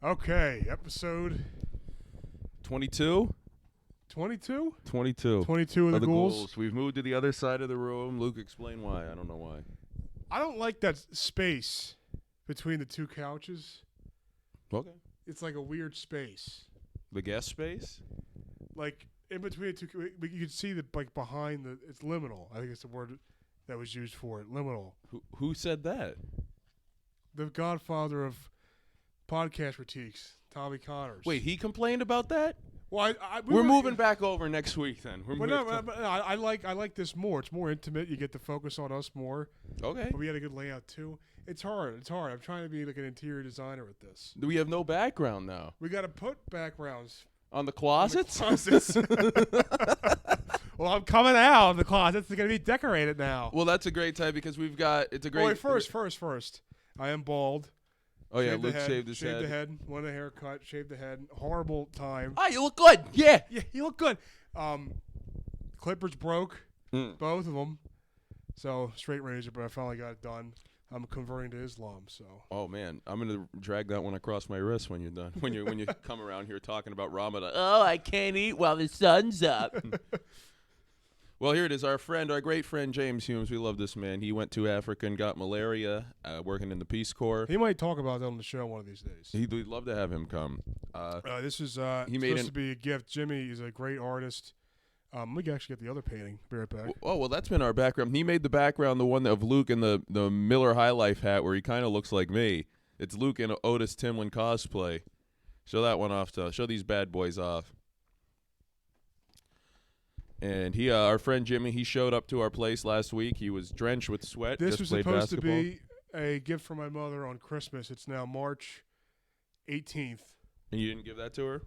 Okay, episode 22? 22? 22. 22 of the Ghouls. We've moved to the other side of the room. Luke, explain why. I don't know why. I don't like that space between the two couches. Okay. It's like a weird space. The guest space? Like, in between the two, you can see that, like, behind the, it's liminal. I think it's the word that was used for it, liminal. Who said that? The godfather of podcast critiques, Tommy Connors. Wait, he complained about that? Well, We're moving back over next week then. I like this more. It's more intimate. You get to focus on us more. Okay. But we had a good layout too. It's hard. I'm trying to be like an interior designer with this. We have no background now. We got to put backgrounds On the closets? Well, I'm coming out of the closets. It's going to be decorated now. Well, that's a great time because we've got, it's a great. Oh, wait, first. I am bald. Oh, yeah, Shaved the Luke head, shaved his shaved head. the head. Wanted a haircut. Shaved the head. Horrible time. Ah, you look good. Yeah. Yeah, you look good. Clippers broke. Both of them. So, straight razor, but I finally got it done. I'm converting to Islam, so. Oh man, I'm gonna drag that one across my wrist when you're done. When you come around here talking about Ramadan. Oh, I can't eat while the sun's up. Well, here it is. Our great friend James Humes. We love this man. He went to Africa and got malaria, working in the Peace Corps. He might talk about that on the show one of these days. We'd love to have him come. This is supposed to be a gift. Jimmy is a great artist. We can actually get the other painting. Be right back. Oh, well, that's been our background. He made the background, the one of Luke in the Miller High Life hat where he kind of looks like me. It's Luke in Otis Timlin cosplay. Show that one off. Show these bad boys off. And he, our friend Jimmy, he showed up to our place last week. He was drenched with sweat. This just was played supposed basketball. to be a gift from my mother on Christmas. It's now March 18th. And you didn't give that to her?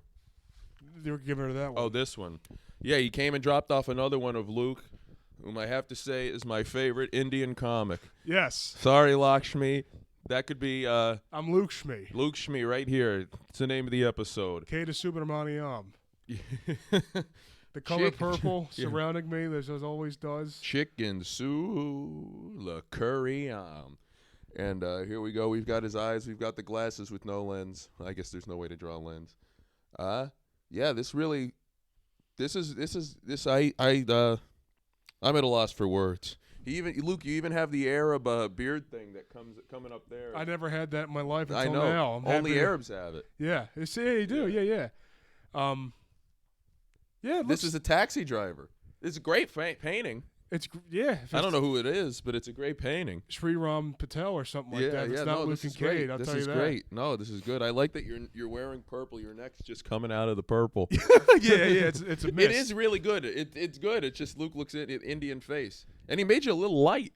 They were giving her that one. Oh, this one. Yeah, he came and dropped off another one of Luke, whom I have to say is my favorite Indian comic. Yes. Sorry, Lakshmi. That could be I'm Luke Shmee. Luke Shmee right here. It's the name of the episode. Kata Subramaniam. The color purple surrounding me, as always does. Chicken Sue, the curry. And here we go. We've got his eyes. We've got the glasses with no lens. I guess there's no way to draw a lens. Yeah, I'm at a loss for words. Luke, you even have the Arab beard thing that coming up there. I never had that in my life until I know. now. Only Arabs have it. Yeah, you do. Yeah. Yeah. This is a taxi driver. It's a great painting. I don't know who it is, but it's a great painting. Sri Ram Patel or something like that. It's not Luke and Kate. I'll tell you that. This is great. No, this is good. I like that you're wearing purple. Your neck's just coming out of the purple. yeah. It's a miss. It is really good. It's good. It's just Luke looks at Indian face, and he made you a little light.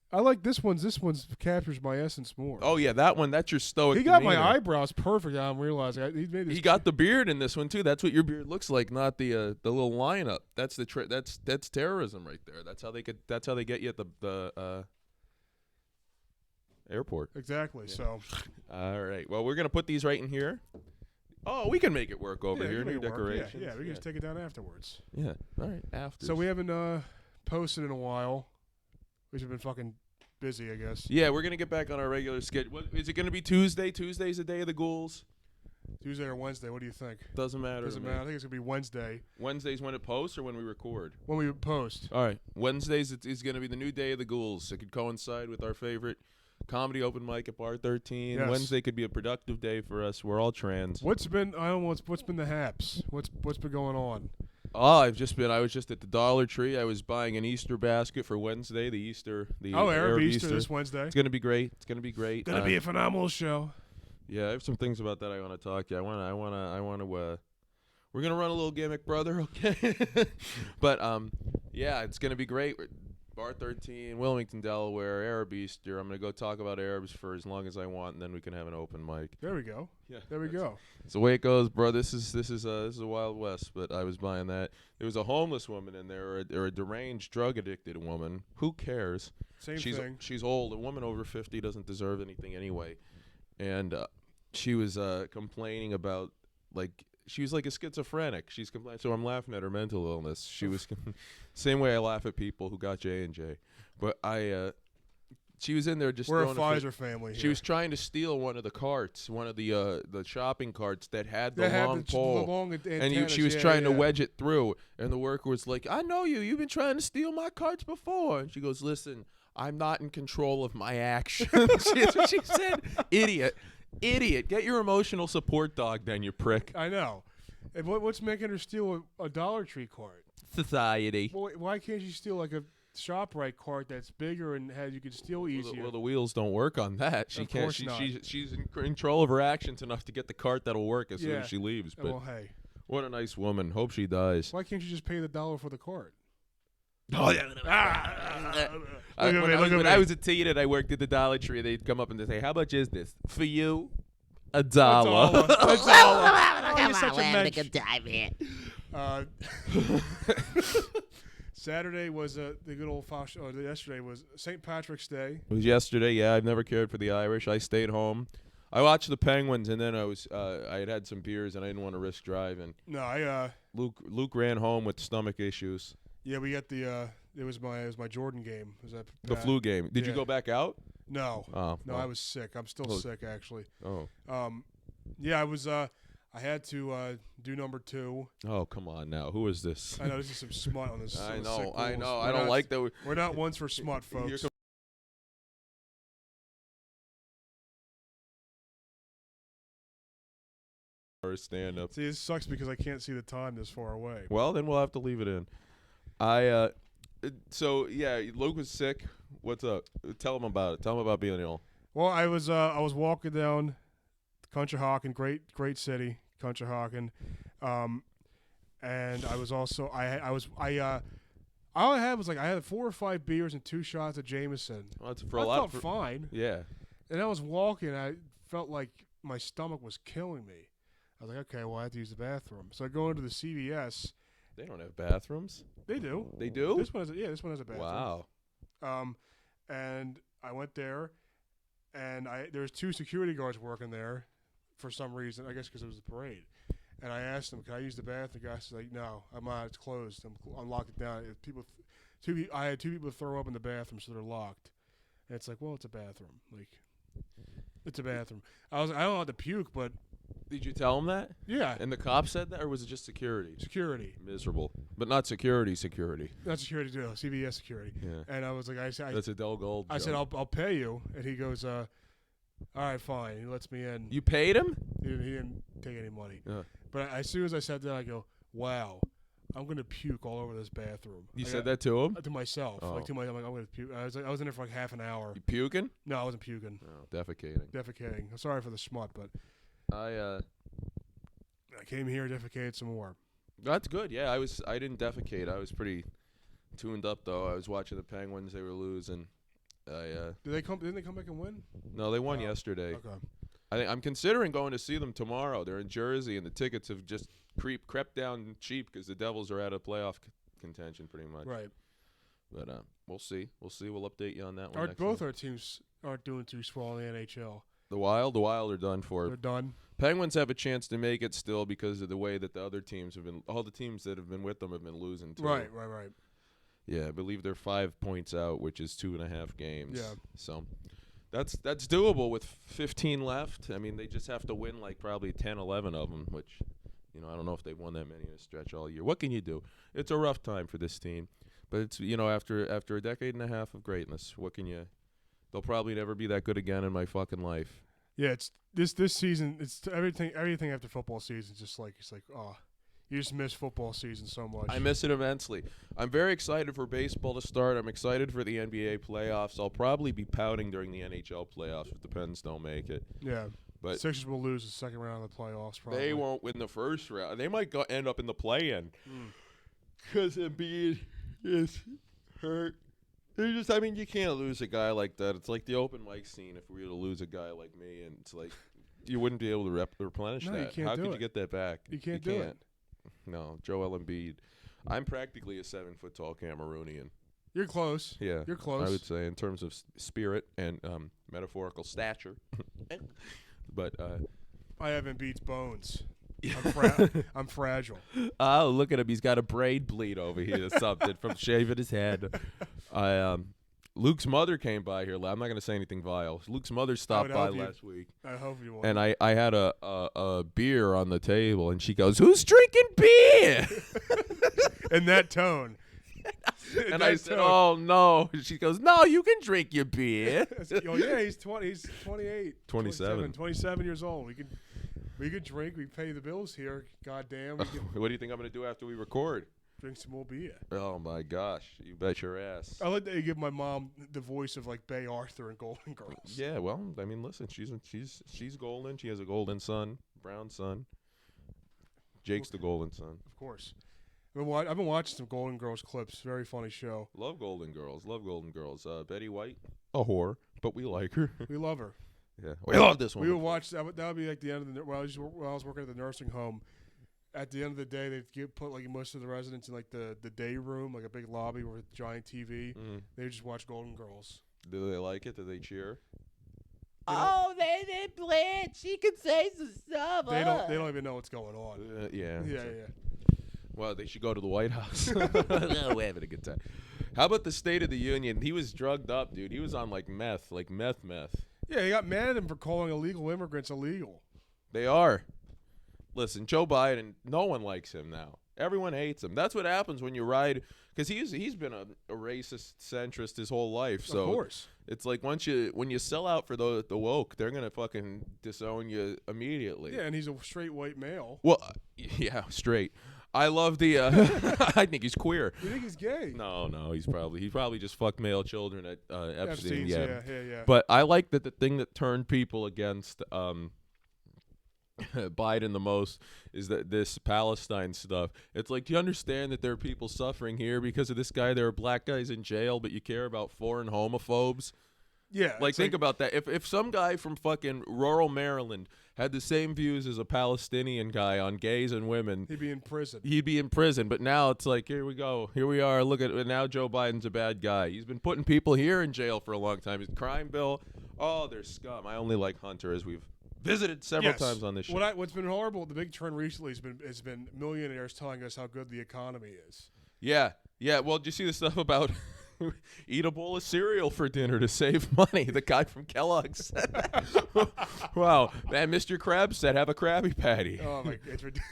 I like this one. This one captures my essence more. Oh yeah, that one. That's your stoic. He got demeanor. my eyebrows perfect. I'm realizing he made this. He got the beard in this one too. That's what your beard looks like, not the little lineup. That's that's terrorism right there. That's how they get you at the airport. Exactly. Yeah. So. All right. Well, we're gonna put these right in here. Oh, we can make it work over here. New decorations. Yeah, we can just take it down afterwards. Yeah. All right. After. So we haven't posted in a while. We've been fucking busy, I guess. Yeah, we're gonna get back on our regular schedule. Is it gonna be Tuesday? Tuesday's the day of the Ghouls. Tuesday or Wednesday? What do you think? Doesn't matter. Doesn't matter. I think it's gonna be Wednesday. Wednesday's when it posts or when we record? When we post. All right. Wednesdays is gonna be the new day of the Ghouls. It could coincide with our favorite comedy open mic at Bar 13. Yes. Wednesday could be a productive day for us. We're all trans. What's been the haps? What's been going on? Oh, I was just at the Dollar Tree. I was buying an Easter basket for Wednesday, Arab Easter this Wednesday. It's gonna be great. It's gonna be great. Gonna be a phenomenal show. Yeah, I have some things about that I want to talk to you. I want to. We're gonna run a little gimmick, brother. Okay. But yeah, it's gonna be great. Bar 13, Wilmington, Delaware, Arab Easter. I'm gonna go talk about Arabs for as long as I want, and then we can have an open mic. There we go. Yeah, there we go. It's the way it goes, bro. This is a Wild West. But I was buying that. There was a homeless woman in there, or a deranged, drug addicted woman. Who cares? Same she's thing. She's old. A woman over 50 doesn't deserve anything anyway. And she was complaining about she was like a schizophrenic. She's complaining. So I'm laughing at her mental illness. She was same way I laugh at people who got J&J. But She was in there just. We're a throwing Pfizer family. She here. was trying to steal one of the carts, one of the shopping carts that had the They long had pole, the long and she was trying to wedge it through. And the worker was like, "I know you. You've been trying to steal my carts before." And she goes, "Listen, I'm not in control of my actions." That's what she said. Idiot. Get your emotional support dog, then, you prick. I know. And what's making her steal a Dollar Tree cart? Society. Well, why can't she steal like a ShopRite cart that's bigger and you can steal easier? Well, the wheels don't work on that. She can't. She's in control of her actions enough to get the cart that'll work as soon as she leaves. But well, hey, what a nice woman. Hope she dies. why can't you just pay the $1 for the cart? Oh yeah. When I was a teen and I worked at the Dollar Tree, they'd come up and they'd say, "How much is this for you?" $1. $1. Come on, man, make a dive here. Saturday was the good old fashioned. Yesterday was St. Patrick's Day. It was yesterday. Yeah, I've never cared for the Irish. I stayed home. I watched the Penguins, and then I had some beers, and I didn't want to risk driving. No, Luke ran home with stomach issues. Yeah, we got the. It was my Jordan game. Was that the flu game? Did you go back out? No. Oh, no, I was sick. I'm still sick actually. Oh. Yeah, I was. I had to do number 2. Oh, come on now. Who is this? I know this is some smut on this. I know. I We're don't like that. We're not ones for smut, folks. Stand up. See, it sucks because I can't see the time this far away. Well, then we'll have to leave it in. So yeah, Luke was sick. What's up? Tell him about it. Tell him about being ill. Well, I was walking down Conshohocken, great city, Conshohocken, and I was also all I had was I had 4 or 5 beers and 2 shots of Jameson. Well, that's for I a lot. felt fine. Yeah. And I was walking. I felt like my stomach was killing me. I was like, okay, well, I have to use the bathroom. So I go into the CVS. They don't have bathrooms. They do. They do? This one has a bathroom. Wow. And I went there, and there was 2 security guards working there for some reason. I guess because it was a parade. And I asked them, can I use the bathroom? The guy said, like, no, I'm not. It's closed. I'm locked it down. I had 2 people throw up in the bathroom, so they're locked. And it's like, well, it's a bathroom. Like, it's a bathroom. I don't know how to puke, but. Did you tell him that? Yeah. And the cop said that, or was it just security? Security. Miserable. But not security. Not security, too. CVS security. Yeah. And I was like, that's a Del Gold I joke. said, I'll pay you. And he goes, all right, fine. He lets me in. You paid him? He didn't take any money. Yeah. But as soon as I said that, I go, wow, I'm going to puke all over this bathroom. You said that to him? To myself. Oh. I'm like, I'm going to puke. I was in there for like half an hour. You puking? No, I wasn't puking. Oh, defecating. Defecating. I'm sorry for the smut, but I came here, defecated some more. That's good. Yeah, I didn't defecate. I was pretty tuned up though. I was watching the Penguins. They were losing. Didn't they come back and win? No, they won yesterday. Okay. I'm considering going to see them tomorrow. They're in Jersey, and the tickets have just crept down cheap because the Devils are out of playoff contention pretty much. Right. But we'll see. We'll update you on that one. Both our teams aren't doing too swell in the NHL. The Wild are done for. They're done. Penguins have a chance to make it still because of the way that the other teams have been. All the teams that have been with them have been losing too. Right. Yeah, I believe they're 5 points out, which is 2.5 games. Yeah. So that's doable with 15 left. I mean, they just have to win like probably 10, 11 of them, which, I don't know if they've won that many in a stretch all year. What can you do? It's a rough time for this team, but it's after a decade and a half of greatness, what can you? They'll probably never be that good again in my fucking life. Yeah, it's this season. It's everything after football season. It's like you just miss football season so much. I miss it immensely. I'm very excited for baseball to start. I'm excited for the NBA playoffs. I'll probably be pouting during the NHL playoffs if the Pens don't make it. Yeah, but Sixers will lose the second round of the playoffs. Probably they won't win the first round. They might end up in the play-in because Embiid is hurt. You can't lose a guy like that. It's like the open mic scene. If we were to lose a guy like me, and it's like you wouldn't be able to replenish No, that. you can't How do could it. you get that back? You can't do it. No, Joel Embiid. I'm practically a 7-foot-tall Cameroonian. You're close. Yeah, You're close. I would say in terms of spirit and metaphorical stature. But I have Embiid's bones. I'm fragile. Oh, look at him. He's got a brain bleed over here or something from shaving his head. Luke's mother came by here. I'm not going to say anything vile. Luke's mother stopped by last week. I hope you won't. And I had a beer on the table, and she goes, "Who's drinking beer?" In that tone. And I said, "Oh, no." She goes, "No, you can drink your beer." Oh, yeah, he's 20. He's 28. 27. 27 years old. We could drink. We pay the bills here. Goddamn. What do you think I'm going to do after we record? Drink some more beer. Oh, my gosh. You bet your ass. I like that you give my mom the voice of, like, Bay Arthur and Golden Girls. Yeah, well, I mean, listen, she's golden. She has a golden son, brown son. Jake's the golden son. Of course. I've been watching some Golden Girls clips. Very funny show. Love Golden Girls. Betty White, a whore, but we like her. We love her. Yeah, we love this one. We would watch that. That would be like the end of the. While I was working at the nursing home, at the end of the day, they'd put like most of the residents in like the day room, like a big lobby with a giant TV. They would just watch Golden Girls. Do they like it? Do they cheer? Oh, they play it. She can say some stuff. They don't even know what's going on. Yeah. Yeah. Well, they should go to the White House. We're having a good time. How about the State of the Union? He was drugged up, dude. He was on like meth. Yeah, he got mad at him for calling illegal immigrants illegal. They are. Listen, Joe Biden, no one likes him now. Everyone hates him. That's what happens when you ride, because he's been a racist centrist his whole life. So of course. It's like when you sell out for the woke, they're gonna fucking disown you immediately. Yeah, and he's a straight white male. Well, yeah, straight. I love the. I think he's queer. You think he's gay? No, he probably just fucked male children at Epstein. Yeah. But I like that the thing that turned people against Biden the most is that this Palestine stuff. It's like, do you understand that there are people suffering here because of this guy? There are black guys in jail, but you care about foreign homophobes. Yeah. Like, think about that. If some guy from fucking rural Maryland had the same views as a Palestinian guy on gays and women, he'd be in prison. But now it's like, here we go. Here we are. Look at it. Now Joe Biden's a bad guy. He's been putting people here in jail for a long time. His crime bill. Oh, they're scum. I only like Hunter, as we've visited several times on this show. What's been horrible, the big trend recently has been millionaires telling us how good the economy is. Yeah. Well, did you see the stuff about eat a bowl of cereal for dinner to save money? The guy from Kellogg's. Wow, man, Mr. Krabs said have a Krabby Patty. Oh my, it's ridiculous.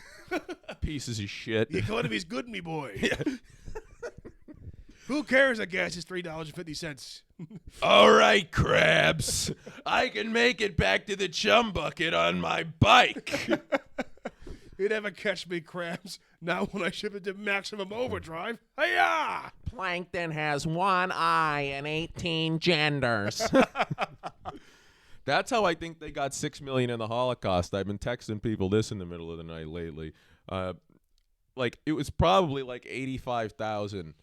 Pieces of shit. The economy's good, me boy. Yeah. Who cares that gas is $3.50? All right, Krabs. I can make it back to the chum bucket on my bike. You never catch me, Krabs. Now when I ship it to maximum overdrive, hi-ya! Plankton has one eye and 18 genders. That's how I think they got 6 million in the Holocaust. I've been texting people this in the middle of the night lately. Like, it was probably like 85,000.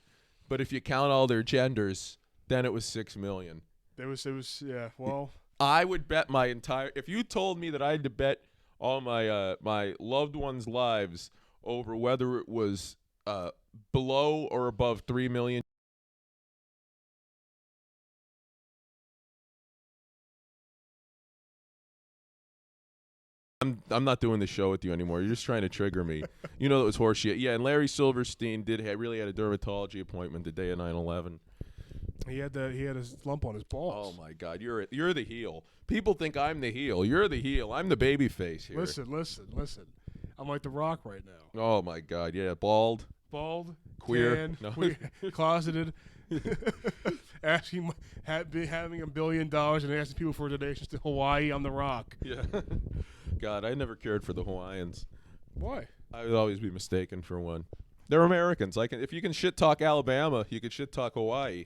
But if you count all their genders, then it was 6 million. It was, yeah, well. I would bet my entire, if you told me that I had to bet all my my loved ones' lives over whether it was below or above 3 million. I'm not doing the show with you anymore. You're just trying to trigger me. You know that was horseshit. Yeah, and Larry Silverstein really had a dermatology appointment the day of 9/11. He had a lump on his balls. Oh my God, you're the heel. People think I'm the heel. You're the heel. I'm the baby face here. Listen. I'm like The Rock right now. Oh my God, yeah, bald, queer, tan, closeted, having $1 billion and asking people for donations to Hawaii. I'm The Rock. Yeah. God, I never cared for the Hawaiians. Why? I would always be mistaken for one. They're Americans. If you can shit talk Alabama, you can shit talk Hawaii.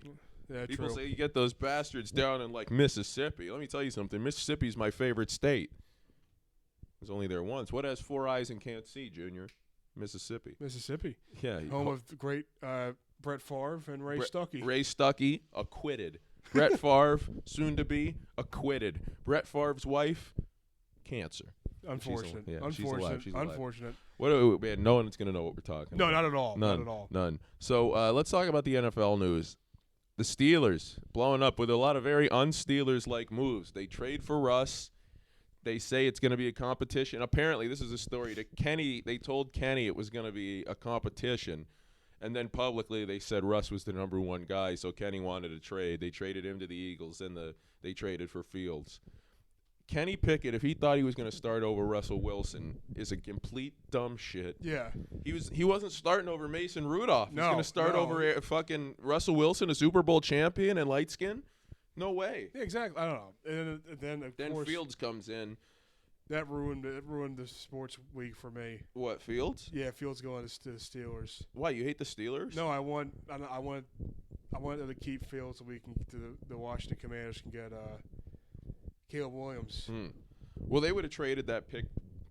Yeah, People true. say you get those bastards down in like Mississippi. Let me tell you something. Mississippi's my favorite state. I was only there once. What has 4 eyes and can't see, Junior? Mississippi. Yeah. Home of the great Brett Favre and Ray Stuckey. Ray Stuckey, acquitted. Brett Favre, soon to be, acquitted. Brett Favre's wife, cancer. Unfortunate. She's alive. Unfortunate. Man, no one's going to know what we're talking about. No, not at all. None. Not at all. None. So let's talk about the NFL news. The Steelers blowing up with a lot of very un-Steelers-like moves. They trade for Russ. They say it's going to be a competition. Apparently, this is a story to Kenny. They told Kenny it was going to be a competition. And then publicly they said Russ was the number 1 guy, so Kenny wanted to trade. They traded him to the Eagles, then they traded for Fields. Kenny Pickett, if he thought he was going to start over Russell Wilson, is a complete dumb shit. Yeah. He wasn't starting over Mason Rudolph. He's going to start no. over fucking Russell Wilson, a Super Bowl champion and light skin? No way. Yeah, exactly. I don't know. And then of course Fields comes in. that ruined the sports week for me. What, Fields? Yeah, Fields going to the Steelers. Why, you hate the Steelers? No, I want them to keep Fields so we can the Washington Commanders can get Caleb Williams. Well, they would have traded that pick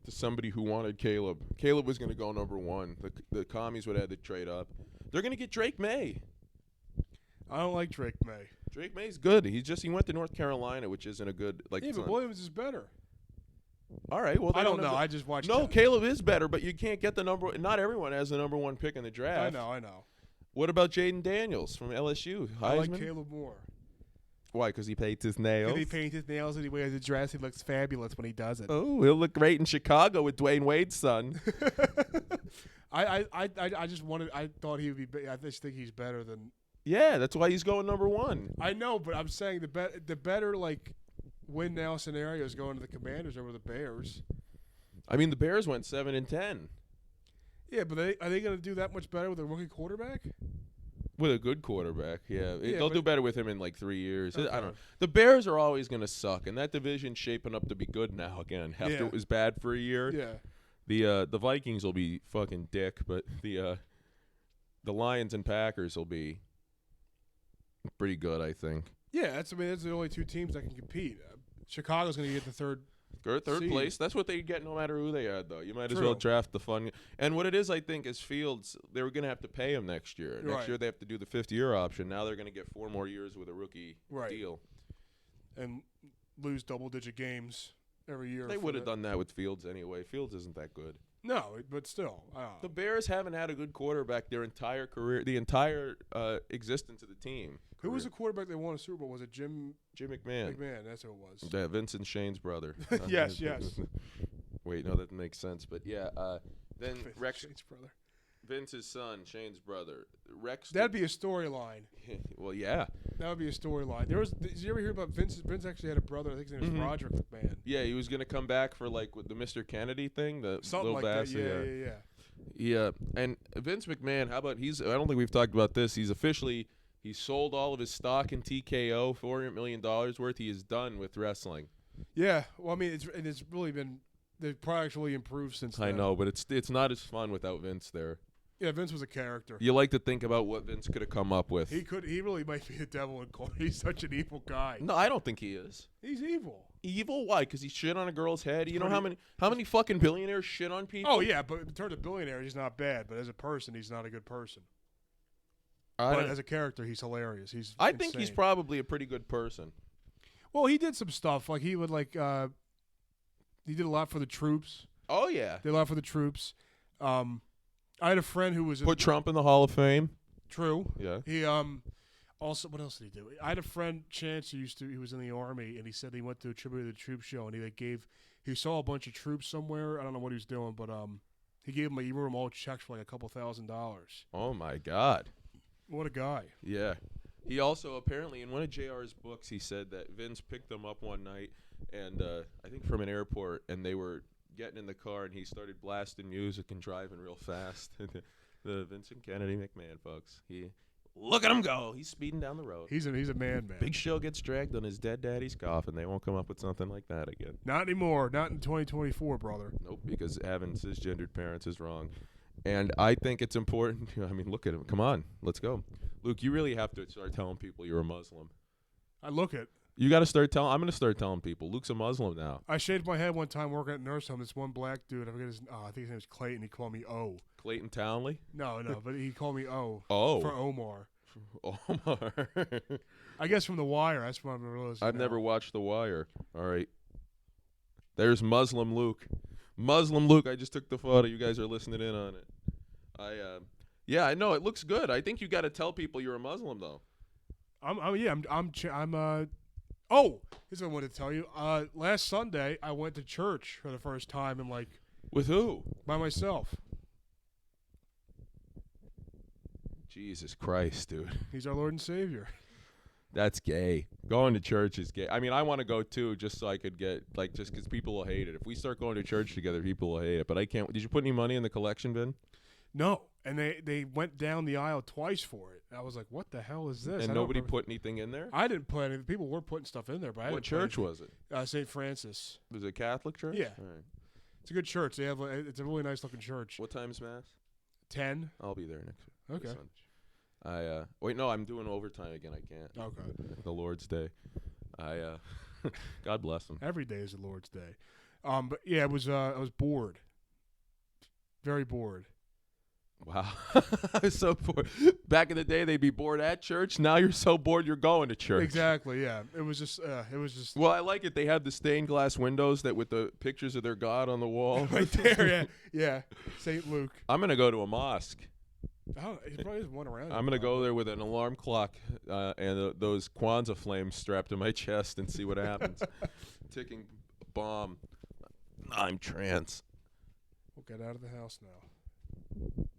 to somebody who wanted Caleb. Caleb was going to go number 1. The commies would have had to trade up. They're going to get Drake May. I don't like Drake May. Drake May's good. He went to North Carolina, which isn't a good Yeah, but Williams is better. All right. Well, I don't know. I just watched. No, Caleb is better, but you can't get the number. Not everyone has the number 1 pick in the draft. I know. What about Jaden Daniels from LSU? Heisman? I like Caleb more. Why? Because he paints his nails. Because he paints his nails and he wears a dress. He looks fabulous when he does it. Oh, he'll look great in Chicago with Dwayne Wade's son. I just wanted. I thought he would be. I just think he's better than. Yeah, that's why he's going number 1. I know, but I'm saying the better like win now scenario is going to the Commanders over the Bears. I mean, the Bears went 7-10 Yeah, but are they going to do that much better with a rookie quarterback? with a good quarterback. Yeah, Yeah, they'll but- do better with him in like 3 years. Okay. I don't know. The Bears are always going to suck, and that division's shaping up to be good now again. After Yeah. it was bad for a year. Yeah. The Vikings will be fucking dick, but the Lions and Packers will be pretty good, I think. Yeah, that's the only 2 teams that can compete. Chicago's going to get the third. Third seed. place. That's what they get no matter who they add, though. You might as True. well draft the fun. And what it is, I think, is Fields, they were going to have to pay him next year. Next Right. year they have to do the 5th-year option. Now they're going to get 4 more years with a rookie deal. And lose double-digit games every year. They would have done that with Fields anyway. Fields isn't that good. No, but still. The Bears haven't had a good quarterback their entire career, the entire existence of the team. Who was the quarterback that won a Super Bowl? Was it Jim McMahon? McMahon? That's who it was. Yeah, Vincent Shane's brother. Yes. Wait, no, that makes sense. But yeah, then Rex, Shane's brother. Vince's son, Shane's brother. Rex. That'd be a storyline. Well, yeah. That would be a storyline. Did you ever hear about Vince? Vince actually had a brother. I think his name was Roderick McMahon. Yeah, he was gonna come back for like with the Mr. Kennedy thing, the Something little like bastard. that. Yeah. Yeah, and Vince McMahon, how about I don't think we've talked about this. He sold all of his stock in TKO, $400 million worth. He is done with wrestling. Yeah. Well, I mean, it's really been the product's really improved since then. I know, but it's not as fun without Vince there. Yeah, Vince was a character. You like to think about what Vince could have come up with. He really might be the devil in court. He's such an evil guy. No, I don't think he is. He's evil. Evil? Why? Because he shit on a girl's head. You know how many fucking billionaires shit on people? Oh yeah, but in terms of billionaire, he's not bad. But as a person, he's not a good person. I But as a character, he's hilarious. I think he's insane. probably a pretty good person. Well, he did some stuff. Like he would he did a lot for the troops. Oh yeah. Did a lot for the troops. I had a friend who was Put Trump in the Hall of Fame. True. Yeah. He also, what else did he do? I had a friend, Chance, he was in the Army, and he said he went to a tribute to the troops show, and he saw a bunch of troops somewhere. I don't know what he was doing, but he wrote him all checks for like a couple $1,000. Oh my God. What a guy. Yeah. He also apparently in one of JR's books he said that Vince picked them up one night and I think from an airport and they were getting in the car and he started blasting music and driving real fast. The Vincent Kennedy McMahon folks. Look at him go. He's speeding down the road. He's a man. Big Show gets dragged on his dead daddy's coffin. They won't come up with something like that again. Not anymore. Not in 2024, brother. Nope, because having cisgendered parents is wrong. And I think it's important. I mean, look at him. Come on. Let's go. Luke, you really have to start telling people you're a Muslim. I look it. You got to start telling. I'm going to start telling people. Luke's a Muslim now. I shaved my head one time working at a nurse home. This one black dude, I forget I think his name was Clayton. He called me O. Clayton Townley? No, but he called me O. Oh. For Omar. Omar. I guess from The Wire. That's what I'm realizing. I've now. never watched The Wire. All right. There's Muslim Luke. Muslim Luke. I just took the photo. You guys are listening in on it. Yeah, I know it looks good. I think you got to tell people you're a Muslim though. Oh, here's what I wanted to tell you. Last Sunday I went to church for the first time in With who? by myself. Jesus Christ, dude. He's our Lord and Savior. That's gay. Going to church is gay. I mean, I want to go too, just so I could get just because people will hate it. If we start going to church together, people will hate it. But I can't. Did you put any money in the collection bin? No, and they went down the aisle twice for it. I was like, what the hell is this? And nobody put anything in there? I didn't put anything. People were putting stuff in there, but I What didn't put church anything. was it? St. Francis. Was it a Catholic church? Yeah. All right. It's a good church. They have. It's a really nice looking church. What time's mass? 10. I'll be there next week. Okay. Wait, no, I'm doing overtime again. I can't. Okay. The Lord's Day. God bless him. Every day is the Lord's Day. But yeah, I was bored. Very bored. Wow. I was so bored. Back in the day, they'd be bored at church. Now you're so bored you're going to church. Exactly, yeah. It was just. Well, I like it. They have the stained glass windows that with the pictures of their God on the wall. Right there, yeah. Yeah. St. Luke. I'm going to go to a mosque. Oh, there probably isn't one around. I'm going to go there with an alarm clock and those Kwanzaa flames strapped to my chest and see what happens. Ticking bomb. I'm trans. We'll get out of the house now.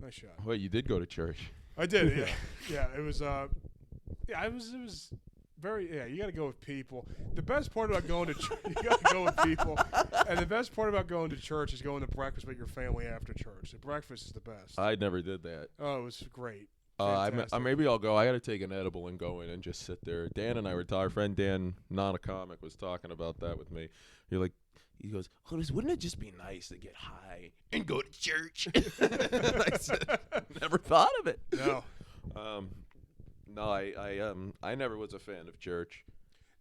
Nice shot. Wait, you did go to church. I did, yeah. Yeah, it was it was very, yeah, you got to go with people. The best part about going to church, you got to go with people. And the best part about going to church is going to breakfast with your family after church. The breakfast is the best. I never did that. Oh, it was great. Maybe I'll go. I got to take an edible and go in and just sit there. Dan and I were talking. Our friend Dan, non-comic, was talking about that with me. He goes, wouldn't it just be nice to get high and go to church? I said, never thought of it. No. No, I never was a fan of church.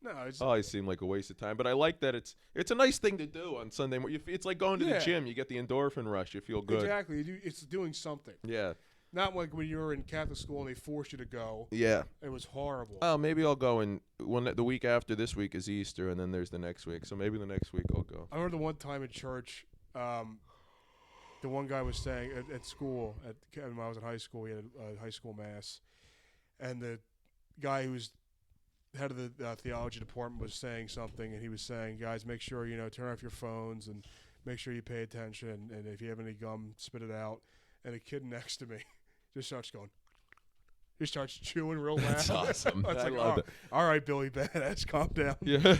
No, it's It seemed like a waste of time. But I like that it's a nice thing to do on Sunday morning. It's like going to the gym. You get the endorphin rush. You feel good. Exactly. It's doing something. Yeah. Not like when you were in Catholic school and they forced you to go. Yeah. It was horrible. Oh, maybe I'll go the week after this week is Easter, and then there's the next week. So maybe the next week I'll go. I remember the one time in church, the one guy was saying at school, when I was in high school, we had a high school mass, and the guy who was head of the theology department was saying something, and he was saying, guys, make sure, turn off your phones and make sure you pay attention, and if you have any gum, spit it out. And a kid next to me just starts going. He starts chewing real loud. That's awesome. It's I like, love it. All right, Billy Badass, calm down. Yeah.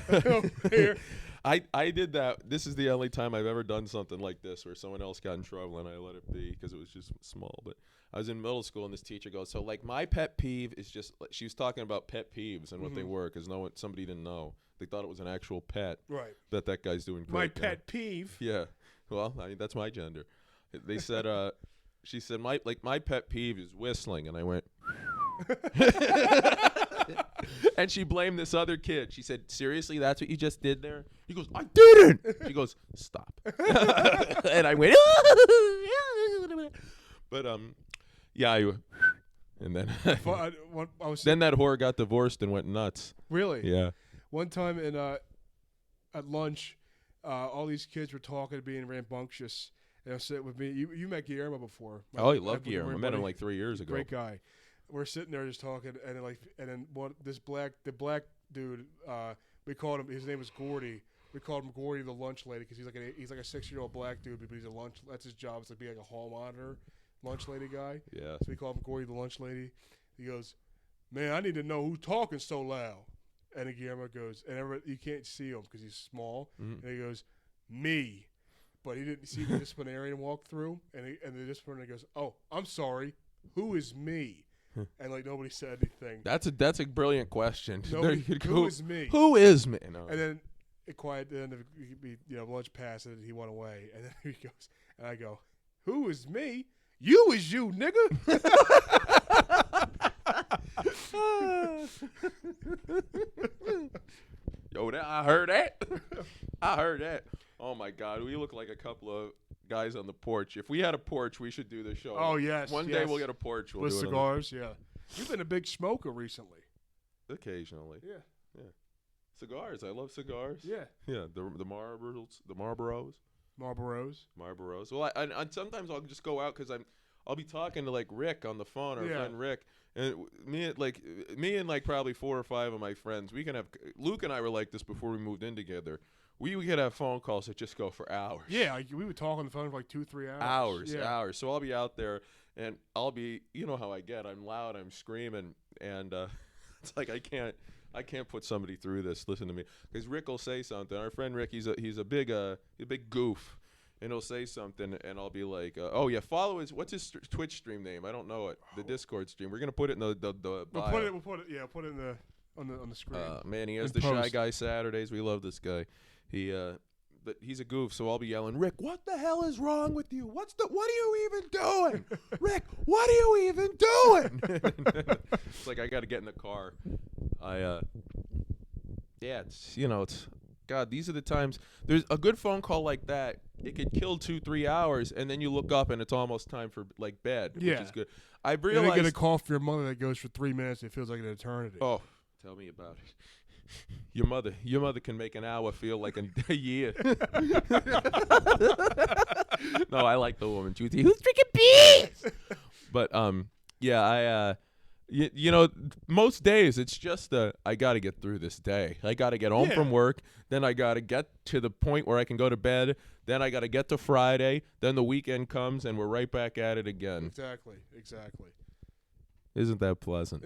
Here. I did that. This is the only time I've ever done something like this where someone else got in trouble and I let it be because it was just small. But I was in middle school and this teacher goes, so like my pet peeve is just, she was talking about pet peeves and what they were because somebody didn't know. They thought it was an actual pet. Right. That guy's doing great. My now. pet peeve. Yeah. Well, I mean, that's my gender. They said, she said, my pet peeve is whistling. And I went, and she blamed this other kid. She said, seriously, that's what you just did there? He goes, I didn't. She goes, stop. And I went, but, yeah, and then, then that whore got divorced and went nuts. Really? Yeah. One time at lunch, all these kids were talking, being rambunctious. And sitting with me. You met Guillermo before. Oh, I love Guillermo. I met him like 3 years ago. Great guy. We're sitting there just talking, and then the black dude, we called him. His name was Gordy. We called him Gordy the lunch lady because he's like a 6-year-old black dude, but he's a lunch. That's his job. It's to be like a hall monitor, lunch lady guy. Yeah. So we called him Gordy the lunch lady. He goes, man, I need to know who's talking so loud. And then Guillermo goes, and you can't see him because he's small. Mm-hmm. And he goes, me. But he didn't see the disciplinarian walk through, and the disciplinarian goes, "Oh, I'm sorry. Who is me?" And like nobody said anything. That's a brilliant question. Who is me? Who is me? No. And then it quiet. Then lunch passed, and he went away. And then he goes, and I go, "Who is me? You is you, nigga." Yo, I heard that. I heard that. Oh my God, we look like a couple of guys on the porch. If we had a porch, we should do this show. Oh yes. One day we'll get a porch. We'll with do cigars. Yeah. You've been a big smoker recently. Occasionally. Yeah. Yeah. Cigars. I love cigars. Yeah. Yeah. The Marlboros. The Marlboros. Marlboros. Well, I sometimes I'll just go out because I'll be talking to like Rick on the phone, our friend Rick. And me and like probably 4 or 5 of my friends, we can have Luke and I were like this before we moved in together. We could have phone calls that just go for hours. Yeah, we would talk on the phone for like 2-3 hours. Hours. So I'll be out there, and I'll be, you know how I get. I'm loud, I'm screaming, and it's like I can't put somebody through this. Listen to me, because Rick will say something. Our friend Rick, he's a big goof, and he'll say something, and I'll be like, oh yeah, follow what's his Twitch stream name? I don't know it. The Discord stream. We're gonna put it in the bio. We'll put it in the on the screen. Man, he has In the Shy post. Guy Saturdays. We love this guy. But he's a goof, so I'll be yelling, Rick, what the hell is wrong with you? What are you even doing? Rick, what are you even doing? It's like I got to get in the car. It's God, these are the times. There's a good phone call like that. It could kill 2-3 hours, and then you look up and it's almost time for like bed, which is good. I And realized. then get a call from your mother that goes for 3 minutes. It feels like an eternity. Oh, tell me about it. Your mother can make an hour feel like a year. No, I like the woman. Who's freaking bees? But most days it's just I got to get through this day. I got to get home from work, then I got to get to the point where I can go to bed, then I got to get to Friday, then the weekend comes and we're right back at it again. Exactly. Isn't that pleasant?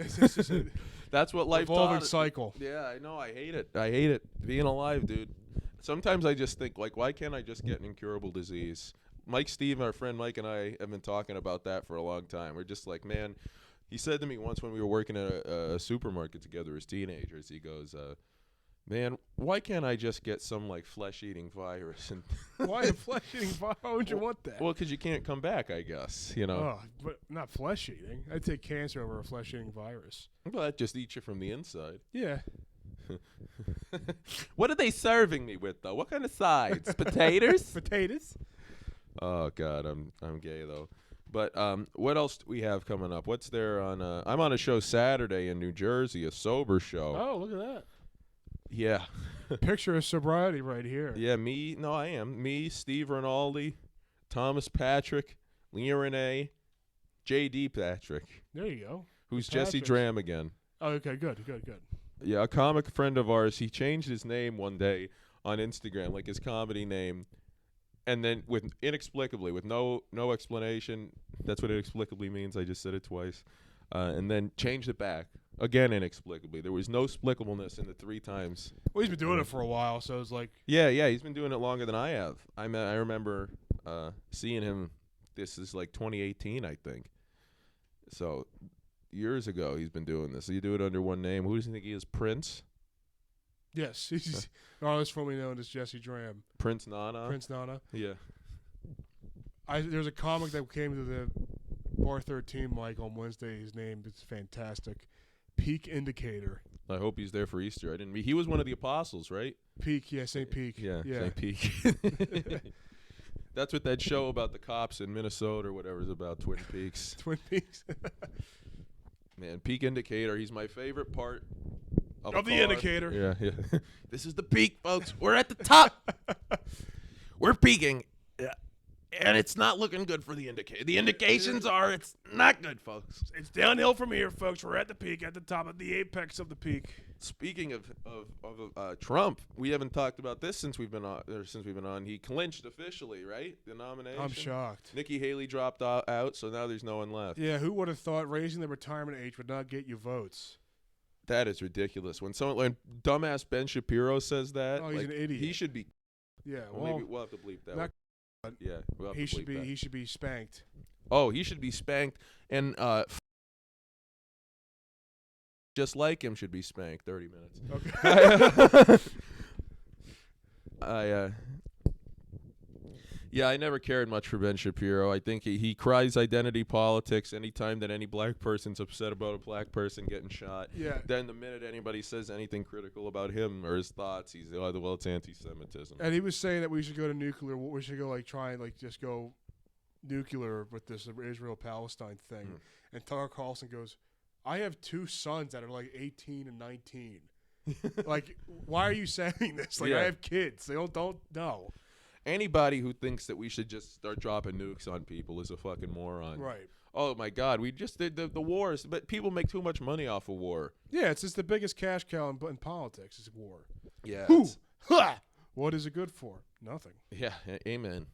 That's what life evolving taught us. cycle. Yeah, I know. I hate it. Being alive, dude. Sometimes I just think, like, why can't I just get an incurable disease? Steve, our friend Mike, and I have been talking about that for a long time. We're just like, man, he said to me once when we were working at a supermarket together as teenagers, he goes, man, why can't I just get some, like, flesh-eating virus? And Why a flesh-eating virus? Why would you want that? Well, because you can't come back, I guess, Oh, but not flesh-eating. I'd take cancer over a flesh-eating virus. Well, that just eats you from the inside. Yeah. What are they serving me with, though? What kind of sides? Potatoes? Potatoes? Oh God, I'm gay though. But what else do we have coming up? What's there on? I'm on a show Saturday in New Jersey, a sober show. Oh, look at that. Yeah. Picture of sobriety right here. Yeah, I am. Me, Steve Rinaldi, Thomas Patrick, Leah Renee, J.D. Patrick. There you go. Who's The Jesse Patricks. Dram again. Oh, okay, good. Yeah, a comic friend of ours, he changed his name one day on Instagram, like his comedy name, and then inexplicably, with no explanation. That's what inexplicably means. I just said it twice. And then changed it back. Again, inexplicably. There was no explicableness in the 3 times. Well, he's been doing it for a while, so it's like... Yeah, he's been doing it longer than I have. I remember seeing him, this is like 2018, I think. So, years ago, he's been doing this. So you do it under one name. Who does he think he is, Prince? Yes, he's formerly known as Jesse Dram. Prince Nana? Prince Nana. Yeah. There's a comic that came to the Bar 13 mic on Wednesday. His name is fantastic. Peak Indicator. I hope he's there for Easter. He was one of the apostles, right? Peak, yeah, St. Peak. Yeah. St. Peak. That's what that show about the cops in Minnesota or whatever is about, Twin Peaks. Twin Peaks. Man, Peak Indicator, he's my favorite part of the car. indicator. Yeah. This is the peak, folks. We're at the top. We're peaking. Yeah. And it's not looking good for the indicator. The indications are it's not good, folks. It's downhill from here, folks. We're at the peak, at the top of the apex of the peak. Speaking of Trump, we haven't talked about this since we've been on. He clinched officially, right? The nomination. I'm shocked. Nikki Haley dropped out, so now there's no one left. Yeah, who would have thought raising the retirement age would not get you votes? That is ridiculous. When dumbass Ben Shapiro says that, Oh, he's an idiot. He should be. Yeah, Well, maybe we'll have to bleep that. not- One. Yeah, we'll have he to should bleep be. that. He should be spanked. Oh, he should be spanked, and just like him should be spanked. 30 minutes. Okay. I never cared much for Ben Shapiro. I think he cries identity politics anytime that any black person's upset about a black person getting shot. Yeah. Then the minute anybody says anything critical about him or his thoughts, he's well, it's anti-Semitism. And he was saying that we should go to nuclear. We should go try and just go nuclear with this Israel-Palestine thing. And Tucker Carlson goes, "I have 2 sons that are 18 and 19. Why are you saying this? I have kids. They don't know." Anybody who thinks that we should just start dropping nukes on people is a fucking moron. Right. Oh my God, we just did the wars, but people make too much money off of war. Yeah, it's just the biggest cash cow in politics is war. Yeah. What is it good for? Nothing. Yeah. Amen.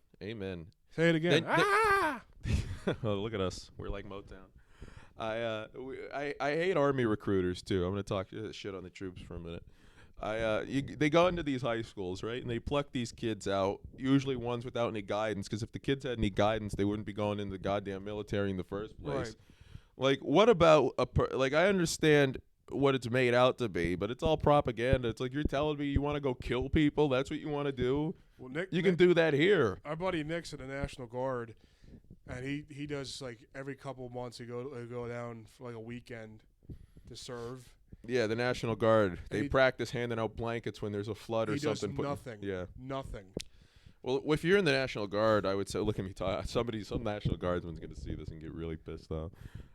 Say it again. Then- Oh, look at us. We're like Motown. I hate Army recruiters too. I'm gonna talk shit on the troops for a minute. They go into these high schools, right, and they pluck these kids out. Usually ones without any guidance, because if the kids had any guidance, they wouldn't be going into the goddamn military in the first place. Right. Like, what about like? I understand what it's made out to be, but it's all propaganda. It's like you're telling me you want to go kill people. That's what you want to do. Well, Nick, You can do that here. Our buddy Nick's in the National Guard, and he does like every couple of months he go down for like a weekend to serve. Yeah, the National Guard. They he- practice handing out blankets when there's a flood or He does something. nothing. Yeah. Nothing. Well, if you're in the National Guard, I would say, look at me talk. Some National Guardsman's going to see this and get really pissed off.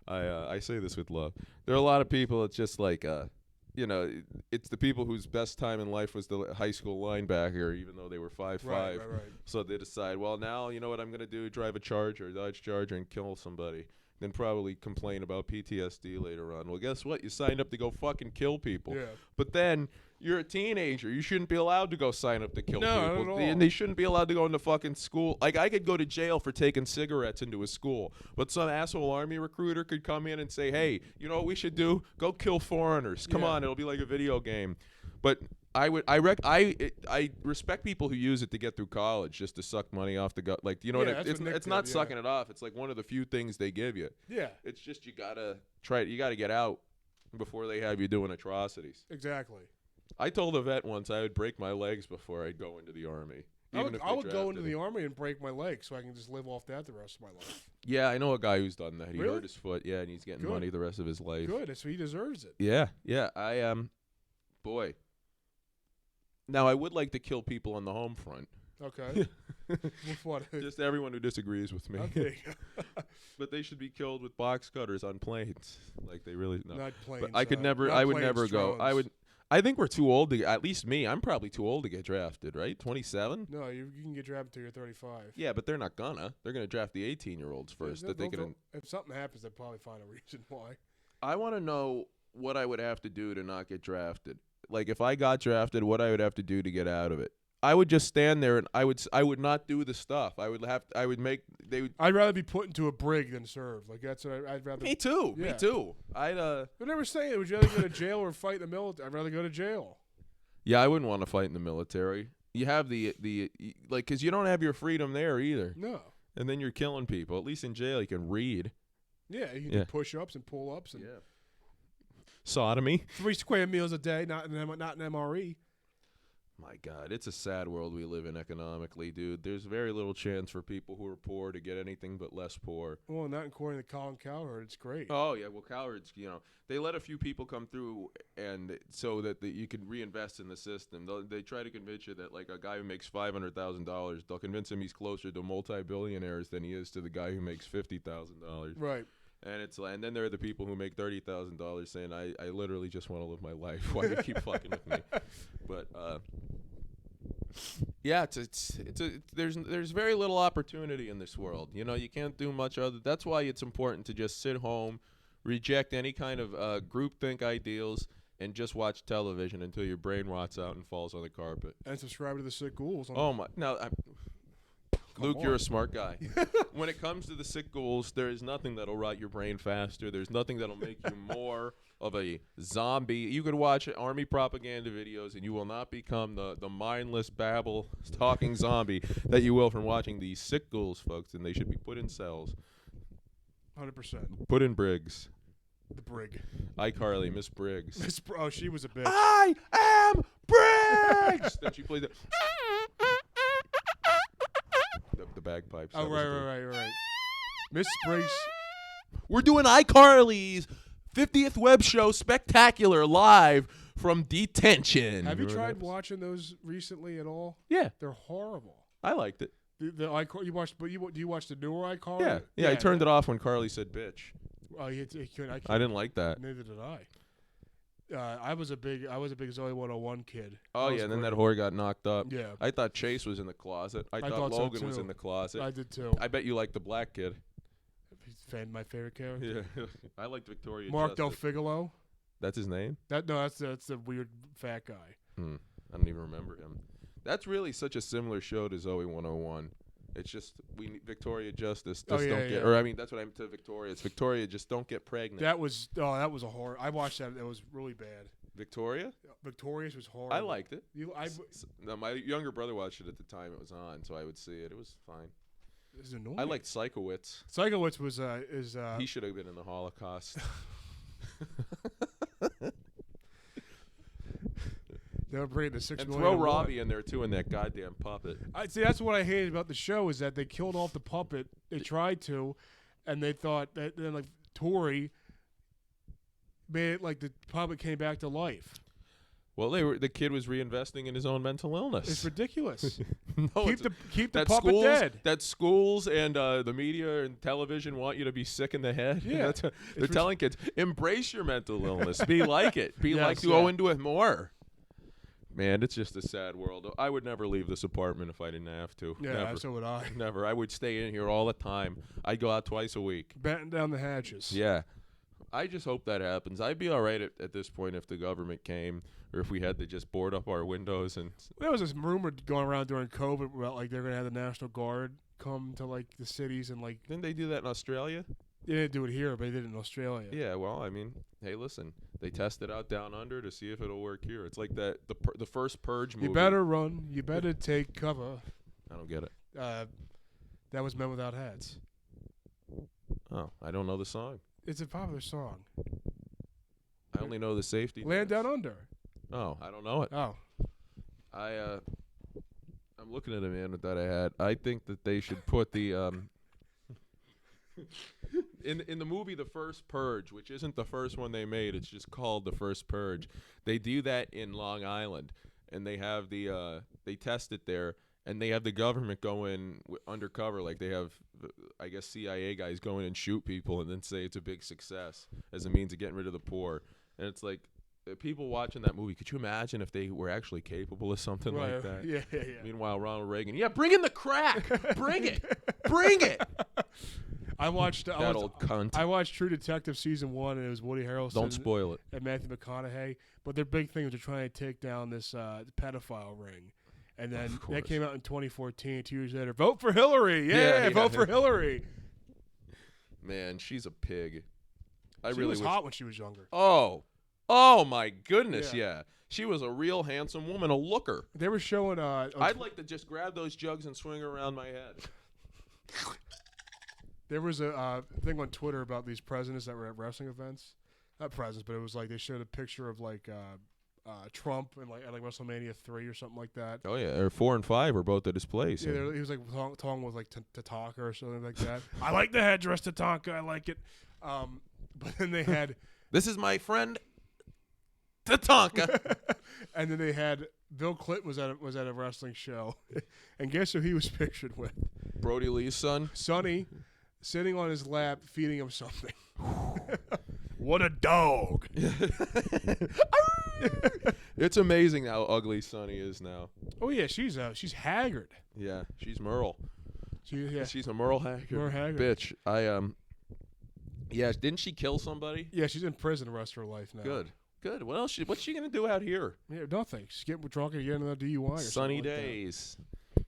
I say this with love. There are a lot of people. It's just like, it's the people whose best time in life was the high school linebacker, even though they were 5'5". Right. So they decide, well, now you know what I'm going to do: drive a Dodge Charger, and kill somebody. Then probably complain about PTSD later on. Well, guess what? You signed up to go fucking kill people. Yeah. But then you're a teenager. You shouldn't be allowed to go sign up to kill No, people. not at all. And they shouldn't be allowed to go into fucking school. Like, I could go to jail for taking cigarettes into a school, but some asshole Army recruiter could come in and say, hey, you know what we should do? Go kill foreigners. Come Yeah. on, it'll be like a video game. But I respect people who use it to get through college, just to suck money off the gut. Like, you know Yeah, what? that's what Nick It's not did, yeah. sucking it off. It's like one of the few things they give you. Yeah. It's just you gotta try it. You gotta get out before they have you doing atrocities. Exactly. I told a vet once I would break my legs before I'd go into the Army. I even if would, they go into drafted the me. Army and break my leg so I can just live off that the rest of my life. Yeah, I know a guy who's done that. He Really? hurt his foot. Yeah, and he's getting Good. money the rest of his life. Good. So he deserves it. Yeah. I boy. Now I would like to kill people on the home front. Okay. With what? Just everyone who disagrees with me. Okay. But they should be killed with box cutters on planes. Like they really no. Not planes. But I could never. not I would planes, never go. I drones. would. I think we're too old to. At least me. I'm probably too old to get drafted. Right? 27. No, you can get drafted until you're 35. Yeah, but they're not gonna. They're gonna draft the 18-year-olds first. That they can. If something happens, they'll probably find a reason why. I want to know what I would have to do to not get drafted. Like if I got drafted, what I would have to do to get out of it. I would just stand there and I would not do the stuff. I would make they would. I'd rather be put into a brig than serve. Like that's what I'd rather. Me too. Yeah. Me too. But never saying, would you rather go to jail or fight in the military? I'd rather go to jail. Yeah, I wouldn't want to fight in the military. You have like, because you don't have your freedom there either. No. And then you're killing people. At least in jail, you can read. Yeah, you can Yeah. do push-ups and pull-ups and Sodomy. 3 square meals a day, not an MRE. My God, it's a sad world we live in economically, dude. There's very little chance for people who are poor to get anything but less poor. Well, not according to Colin Cowherd. It's great. Oh yeah, well, cowards, they let a few people come through, and so that you can reinvest in the system. They try to convince you that like a guy who makes $500,000, they'll convince him he's closer to multi-billionaires than he is to the guy who makes $50,000. Right. And then there are the people who make $30,000 saying, I literally just want to live my life. Why do you keep fucking with me? But yeah, there's very little opportunity in this world. You can't do much other. That's why it's important to just sit home, reject any kind of groupthink ideals, and just watch television until your brain rots out and falls on the carpet. And subscribe to the Sick Ghouls. Oh my! Now, Luke, on. you're a smart guy. When it comes to the sick ghouls, there is nothing that'll rot your brain faster. There's nothing that'll make you more of a zombie. You could watch Army propaganda videos, and you will not become the mindless babble talking zombie that you will from watching these sick ghouls, folks. And they should be put in cells, 100%. put in Briggs. The brig. iCarly, Miss Briggs. Oh, she was a bitch. I am Briggs. Then she played the bagpipes. Oh, That was right. Miss Briggs. We're doing iCarly's 50th web show spectacular live from detention. Have you Remember tried that? watching those recently at all? Yeah, They're horrible. I liked it. The iCar you watched, but do you watch the newer iCar? Yeah. I turned it off when Carly said bitch. Oh, he couldn't. I didn't like that. Neither did I. I was a big Zoe 101 kid. Oh That was yeah, and then great. that whore got knocked up. Yeah, I thought Chase was in the closet. I thought thought so, Logan was too. in the closet. I did too. I bet you like the black kid. He's my favorite character. Yeah, I liked Victoria. Mark Del Justice. Figaro. That's his name. That's the weird fat guy. I don't even remember him. That's really such a similar show to Zoe 101. It's just we need Victoria Justice. Oh, Just yeah, don't get, yeah. or I mean, that's what I'm to Victoria. It's Victoria. Just don't get pregnant. That was a horror. I watched that. It was really bad. Victoria. Victorious was horrible. I liked it. No, My younger brother watched it at the time it was on, so I would see it. It was fine. this is annoying. I liked Psychowitz. Psychowitz was He should have been in the Holocaust. they were bringing the 6 And million. throw and one. Robbie in there too, in that goddamn puppet. I see. That's what I hated about the show is that they killed off the puppet. They tried to, and they thought that then like Tori made it like the puppet came back to life. Well, the kid was reinvesting in his own mental illness. It's ridiculous. No, keep the that puppet schools, dead. That schools and the media and television want you to be sick in the head. Yeah. That's what they're telling kids. Embrace your mental illness. Be like it. Be Yes, like to go into it more. Man, it's just a sad world. I would never leave this apartment if I didn't have to. Yeah, Never. so would I. Never. I would stay in here all the time. I'd go out twice a week. Batten down the hatches. Yeah. I just hope that happens. I'd be all right at this point if the government came or if we had to just board up our windows and There was this rumor going around during COVID about like they're gonna have the National Guard come to like the cities and like didn't they do that in Australia? they didn't do it here, but they did it in Australia. Yeah, well, I mean, hey, listen, they tested out down under to see if it'll work here. It's like the first Purge movie. You better run. You better take cover. I don't get it. That was Men Without Hats. Oh, I don't know the song. It's a popular song. I only know the safety. Land dance. Down Under. Oh, I don't know it. Oh. I'm looking at a man that I had. I think that they should put the in the movie The First Purge, which isn't the first one they made, it's just called The First Purge. They do that in Long Island, and they have they test it there, and they have the government go in undercover, like they have, I guess, CIA guys go in and shoot people, and then say it's a big success as a means of getting rid of the poor. And it's like, people watching that movie, could you imagine if they were actually capable of something like that? Yeah. Meanwhile, Ronald Reagan, bring in the crack, bring it, bring it. I watched That old cunt. I watched True Detective season 1, and it was Woody Harrelson. Don't spoil it. And Matthew McConaughey. But their big thing was they're trying to take down this pedophile ring. And then that came out in 2014. 2 years later, vote for Hillary! Yeah, vote for Hillary! Man, she's a pig. She was hot when she was younger. Oh my goodness, Yeah. yeah. She was a real handsome woman, a looker. They were showing. I'd like to just grab those jugs and swing her around my head. There was a thing on Twitter about these presidents that were at wrestling events. Not presidents, but it was like they showed a picture of like Trump and like at like WrestleMania 3 or something like that. Oh yeah, or 4 and 5 are both at his place. Yeah, he was like talking with like Tatanka or something like that. I like the headdress, Tatanka. I like it. But then they had this is my friend Tatanka. and then they had Bill Clinton was at a wrestling show, and guess who he was pictured with? Brody Lee's son. Sonny, sitting on his lap, feeding him something. What a dog! It's amazing how ugly Sonny is now. Oh yeah, she's haggard. Yeah, she's Merle. She's a Merle Haggard. Merle Haggard. Bitch. Yeah, didn't she kill somebody? Yeah, she's in prison the rest of her life now. Good. What's she gonna do out here? Yeah, nothing. She's getting drunk and getting another DUI. Or Sunny something like days.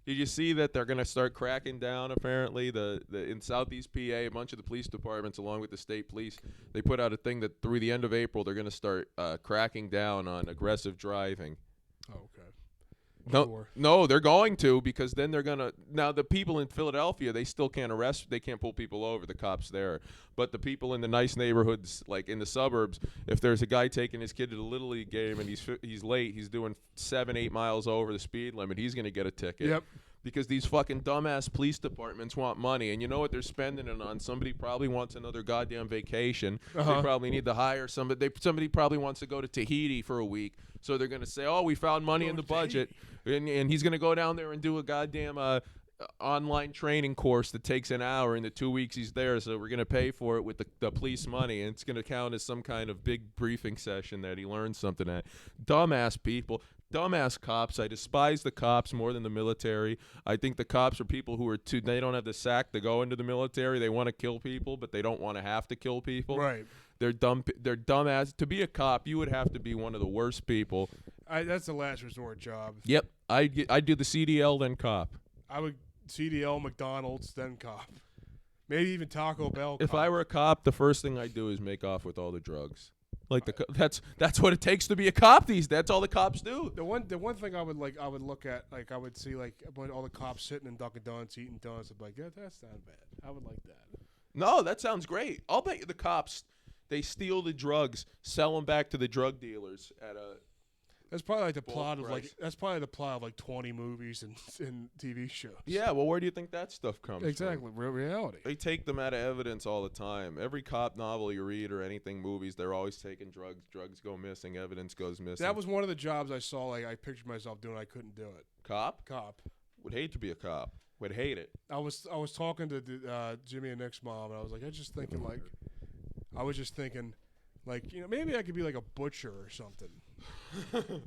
Did you see that they're gonna start cracking down? Apparently, in Southeast PA, a bunch of the police departments, along with the state police, they put out a thing that through the end of April they're gonna start cracking down on aggressive driving. Oh, okay. No, they're going to, because then they're gonna. Now the people in Philadelphia, they still can't arrest. They can't pull people over. The cops there, but the people in the nice neighborhoods, like in the suburbs, if there's a guy taking his kid to the Little League game and he's late, he's doing 7-8 miles over the speed limit, he's gonna get a ticket. Yep. Because these fucking dumbass police departments want money, and you know what they're spending it on? Somebody probably wants another goddamn vacation. They probably need to hire somebody. Somebody probably wants to go to Tahiti for a week, so they're gonna say, "Oh, we found money in the budget," and he's gonna go down there and do a goddamn online training course that takes an hour in the 2 weeks he's there. So we're gonna pay for it with the police money, and it's gonna count as some kind of big briefing session that he learned something at. Dumbass people. Dumbass cops. I despise the cops more than the military. I think the cops are people who they don't have the sack to go into the military. They want to kill people, but they don't want to have to kill people. Right. They're dumbass. To be a cop, you would have to be one of the worst people. That's the last resort job. Yep. I'd do the CDL then cop. I would CDL, McDonald's, then cop. Maybe even Taco Bell. If cop. I were a cop, the first thing I'd do is make off with all the drugs. Like that's what it takes to be a cop. That's all the cops do. The one thing I would look at, like I would see like when all the cops sitting in Dunkin' Donuts eating donuts. I'd be like, yeah, that's not bad. I would like that. No, that sounds great. I'll bet you the cops, they steal the drugs, sell them back to the drug dealers at a. That's probably like the Bulk plot of price. that's probably the plot of like 20 movies and TV shows. Yeah, well, where do you think that stuff comes from? Exactly, real reality. They take them out of evidence all the time. Every cop novel you read or anything, movies, they're always taking drugs. Drugs go missing. Evidence goes missing. That was one of the jobs I saw. Like I pictured myself doing. I couldn't do it. Cop? Cop. Would hate to be a cop. Would hate it. I was talking to Jimmy and Nick's mom, and I was like, I was just thinking, like, you know, maybe I could be like a butcher or something.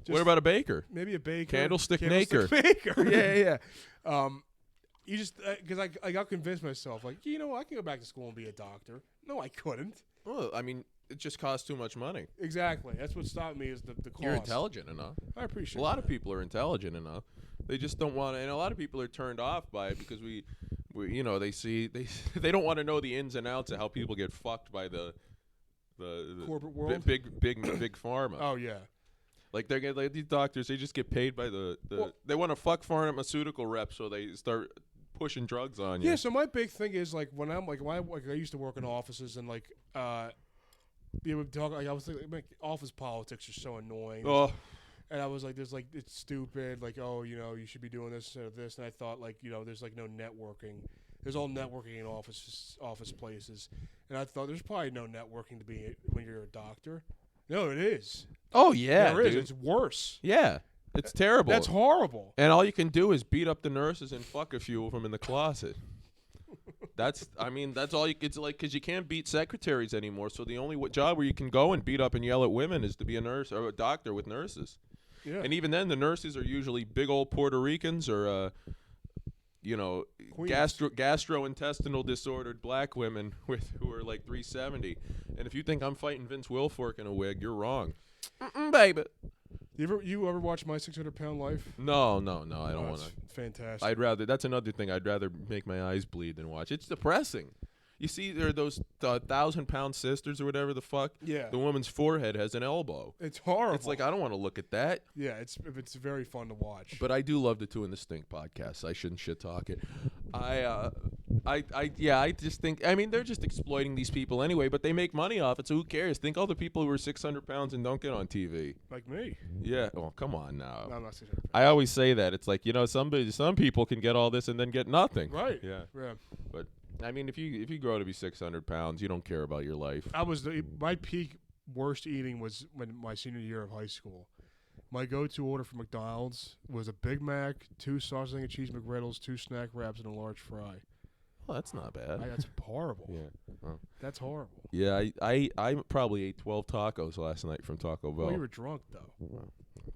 What about a baker? Maybe a baker. Candlestick maker. Baker. Yeah. You just because I got convinced myself, like, you know, I can go back to school and be a doctor. No, I couldn't. Well, I mean, it just costs too much money. Exactly. That's what stopped me is the cost. You're intelligent enough. I appreciate. A lot that. of people are intelligent enough. They just don't want to, and a lot of people are turned off by it because we you know, they they don't want to know the ins and outs of how people get fucked by the corporate world, big pharma. Oh yeah. Like they're getting, like these doctors, they just get paid by they want to fuck pharmaceutical reps, so they start pushing drugs on you. Yeah. So my big thing is like when I'm like I used to work in offices and like you would talk like I was thinking like, office politics are so annoying. Oh. And I was like, there's like, it's stupid. Like, oh, you know, you should be doing this instead of this. And I thought, like, you know, there's like no networking. There's all networking in office places. And I thought there's probably no networking to be when you're a doctor. No, it is. Oh yeah, There is. dude. It's worse. Yeah, it's terrible. That's horrible. And all you can do is beat up the nurses and fuck a few of them in the closet. That's all you. It's like because you can't beat secretaries anymore. So the only job where you can go and beat up and yell at women is to be a nurse or a doctor with nurses. Yeah. And even then, the nurses are usually big old Puerto Ricans or, you know, Queens. gastrointestinal disordered black women who are like 370. And if you think I'm fighting Vince Wilfork in a wig, you're wrong. Baby. You ever watch My 600-Pound Life? No, I don't want to. Fantastic. That's another thing. I'd rather make my eyes bleed than watch. It's depressing. You see, there are those 1,000-pound sisters or whatever the fuck. Yeah. The woman's forehead has an elbow. It's horrible. It's like I don't want to look at that. Yeah, it's very fun to watch. But I do love the Two in the Stink podcast. I shouldn't shit talk it. I just think, I mean, they're just exploiting these people anyway, but they make money off it, so who cares? Think all the people who are 600 pounds and don't get on TV. Like me. Yeah. Oh, come on now. No, I'm not 600 pounds. I always say that. It's like, you know, some people can get all this and then get nothing. Right. Yeah. Yeah. But I mean, if you grow to be 600 pounds, you don't care about your life. My peak worst eating was when my senior year of high school. My go-to order from McDonald's was a Big Mac, 2 sausage and cheese McGriddles, 2 snack wraps, and a large fry. Oh, that's not bad. That's horrible. Yeah. Oh. That's horrible. Yeah, I probably ate 12 tacos last night from Taco Bell. Well, you were drunk though. Well,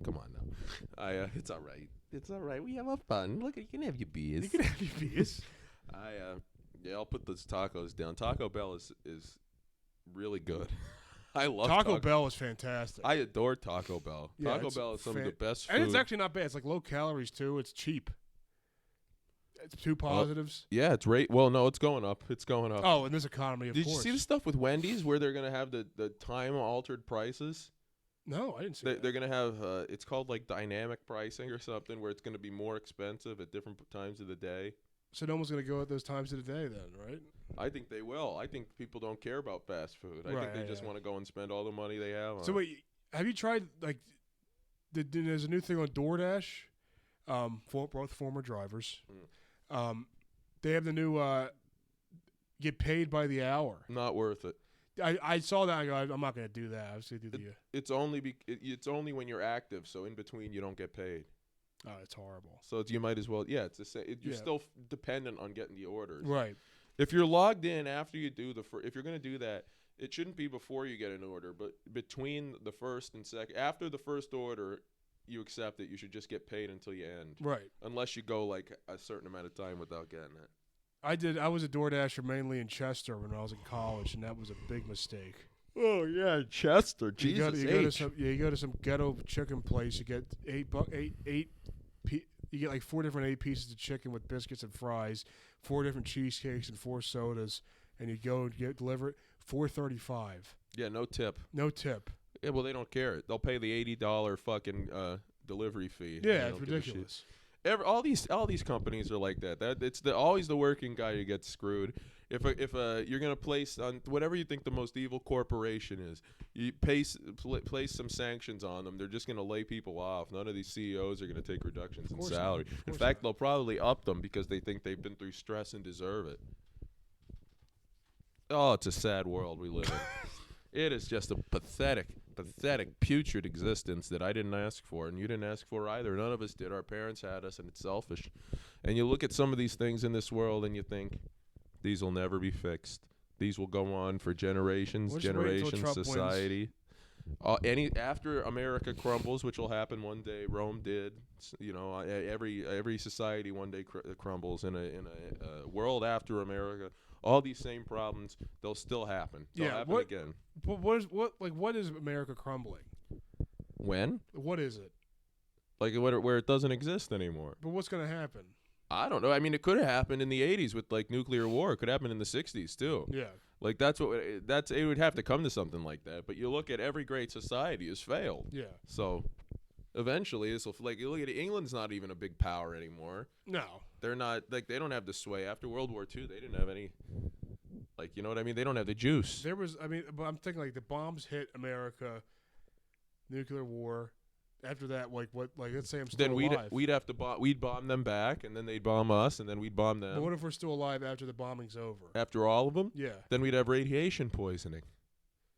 come on now. It's all right. It's all right. We have fun. Look, you can have your beers. You can have your beers. Yeah, I'll put those tacos down. Taco Bell is really good. I love Taco Bell is fantastic. I adore Taco Bell. Yeah, Taco Bell is some of the best food. And it's actually not bad. It's like low calories too. It's cheap. It's 2 positives. Yeah, it's right. Well, no, it's going up. It's going up. Oh, in this economy, of Did course. you see the stuff with Wendy's where they're going to have the time-altered prices? No, I didn't see that. They're going to have, it's called like dynamic pricing or something, where it's going to be more expensive at different times of the day. So no one's going to go at those times of the day then, right? I think they will. I think people don't care about fast food. I think they just want to go and spend all the money they have on So wait, have you tried, like, there's a new thing on DoorDash, both former drivers. They have the new get paid by the hour. Not worth it. I saw that. I go, I'm not going to do that. I was going to do the. It's only when you're active. So in between, you don't get paid. Oh, it's horrible. So you might as well. Yeah, it's the same. You're still dependent on getting the orders. Right. If you're logged in after you do if you're going to do that, it shouldn't be before you get an order, but between the first and second. After the first order, you accept it. You should just get paid until you end. Right. Unless you go like a certain amount of time without getting it. I was a DoorDasher mainly in Chester when I was in college, and that was a big mistake. Oh yeah, Chester. Jesus. You go to some ghetto chicken place. You get You get like 4 different 8 pieces of chicken with biscuits and fries, 4 different cheesecakes and 4 sodas, and you go and get delivered $4.35. Yeah, no tip. No tip. Yeah, well, they don't care. They'll pay the $80 fucking delivery fee. Yeah, They it's don't give a shit. ridiculous. All these companies are like that. It's always the working guy who gets screwed. If you're gonna place on whatever you think the most evil corporation is, you place some sanctions on them. They're just gonna lay people off. None of these CEOs are gonna take reductions in salary. In fact, they'll probably up them because they think they've been through stress and deserve it. Oh, it's a sad world we live in. It is just a pathetic, putrid existence that I didn't ask for, and you didn't ask for either. None of us did. Our parents had us, and it's selfish. And you look at some of these things in this world, and you think, these will never be fixed. These will go on for generations, society. After America crumbles, which will happen one day, Rome did. You know, every society one day crumbles. In a world after America, all these same problems, they'll still happen. They'll happen again. But what is America crumbling? When? What is it? Like where it doesn't exist anymore. But what's going to happen? I don't know. I mean, it could have happened in the 80s with like nuclear war. It could happen in the 60s too. Yeah. Like it would have to come to something like that. But you look at every great society has failed. Yeah. So eventually this will, like, you look at England's not even a big power anymore. No. They're not, like, they don't have the sway. After World War II, they didn't have any, like, you know what I mean? They don't have the juice. There was, I mean, but I'm thinking like the bombs hit America, nuclear war. After that, like let's say I'm still alive. Then we'd bomb them back, and then they'd bomb us, and then we'd bomb them. But what if we're still alive after the bombing's over? After all of them? Yeah. Then we'd have radiation poisoning.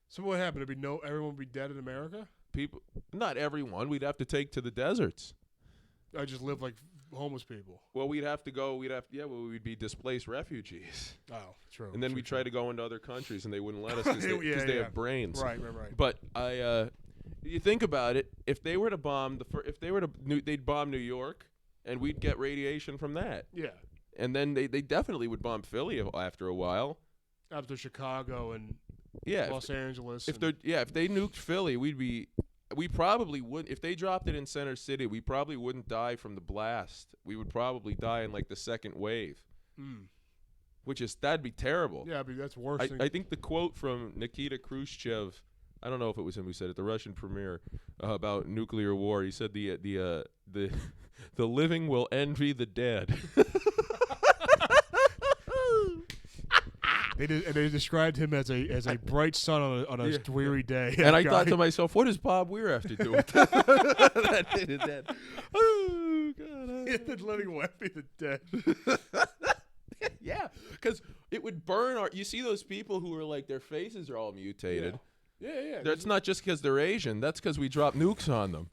So what happened? Everyone would be dead in America? People, not everyone. We'd have to take to the deserts. I just live like homeless people. Well, we'd be displaced refugees. Oh, true. And then we'd try to go into other countries, and they wouldn't let us because they have brains. Right. But you think about it. If they were to bomb they'd bomb New York, and we'd get radiation from that. Yeah. And then they definitely would bomb Philly after a while. After Chicago and Los Angeles. If they nuked Philly, we probably would. If they dropped it in Center City, we probably wouldn't die from the blast. We would probably die in like the second wave. That'd be terrible. Yeah, but that's worse. I think the quote from Nikita Khrushchev, I don't know if it was him who said it, the Russian premier, about nuclear war. He said the living will envy the dead. They described him as a bright sun on a dreary day. And I thought to myself, what does Bob Weir have to do with that? That? Oh, God. The living will envy the dead. Yeah, because it would burn you see those people who are like, their faces are all mutated. Yeah. That's not just because they're Asian. That's because we drop nukes on them.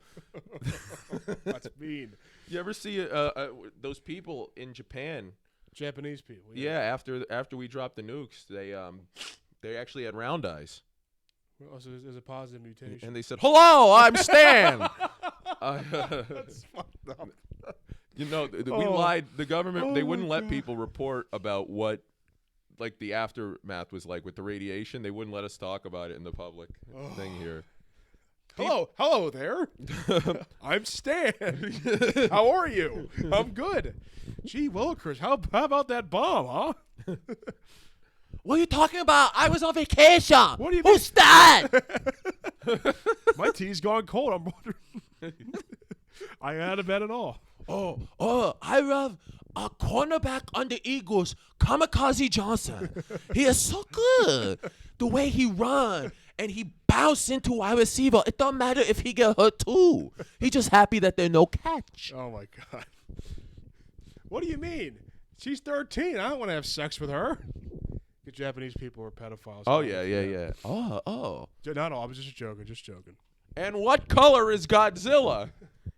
That's mean. You ever see those people in Japan? Japanese people. Yeah, after we dropped the nukes, they actually had round eyes. Well, so there's a positive mutation. And they said, "Hello, I'm Stan." That's fucked up. You know, we lied. The government, they wouldn't let people report about what, like, the aftermath was like with the radiation. They wouldn't let us talk about it in the public thing here. Hello there. I'm Stan. How are you? I'm good. Gee, Willikers, how about that bomb, huh? What are you talking about? I was on vacation. What do you Who's that? My tea's gone cold. I'm wondering. I ain't out of bed at all. I love a cornerback on the Eagles, Kamikaze Johnson. He is so good. The way he run and he bounced into wide receiver. It don't matter if he get hurt too. He just happy that there's no catch. Oh my God. What do you mean? She's 13. I don't want to have sex with her. The Japanese people are pedophiles. Oh yeah. Oh. Not all. I was just joking. And what color is Godzilla?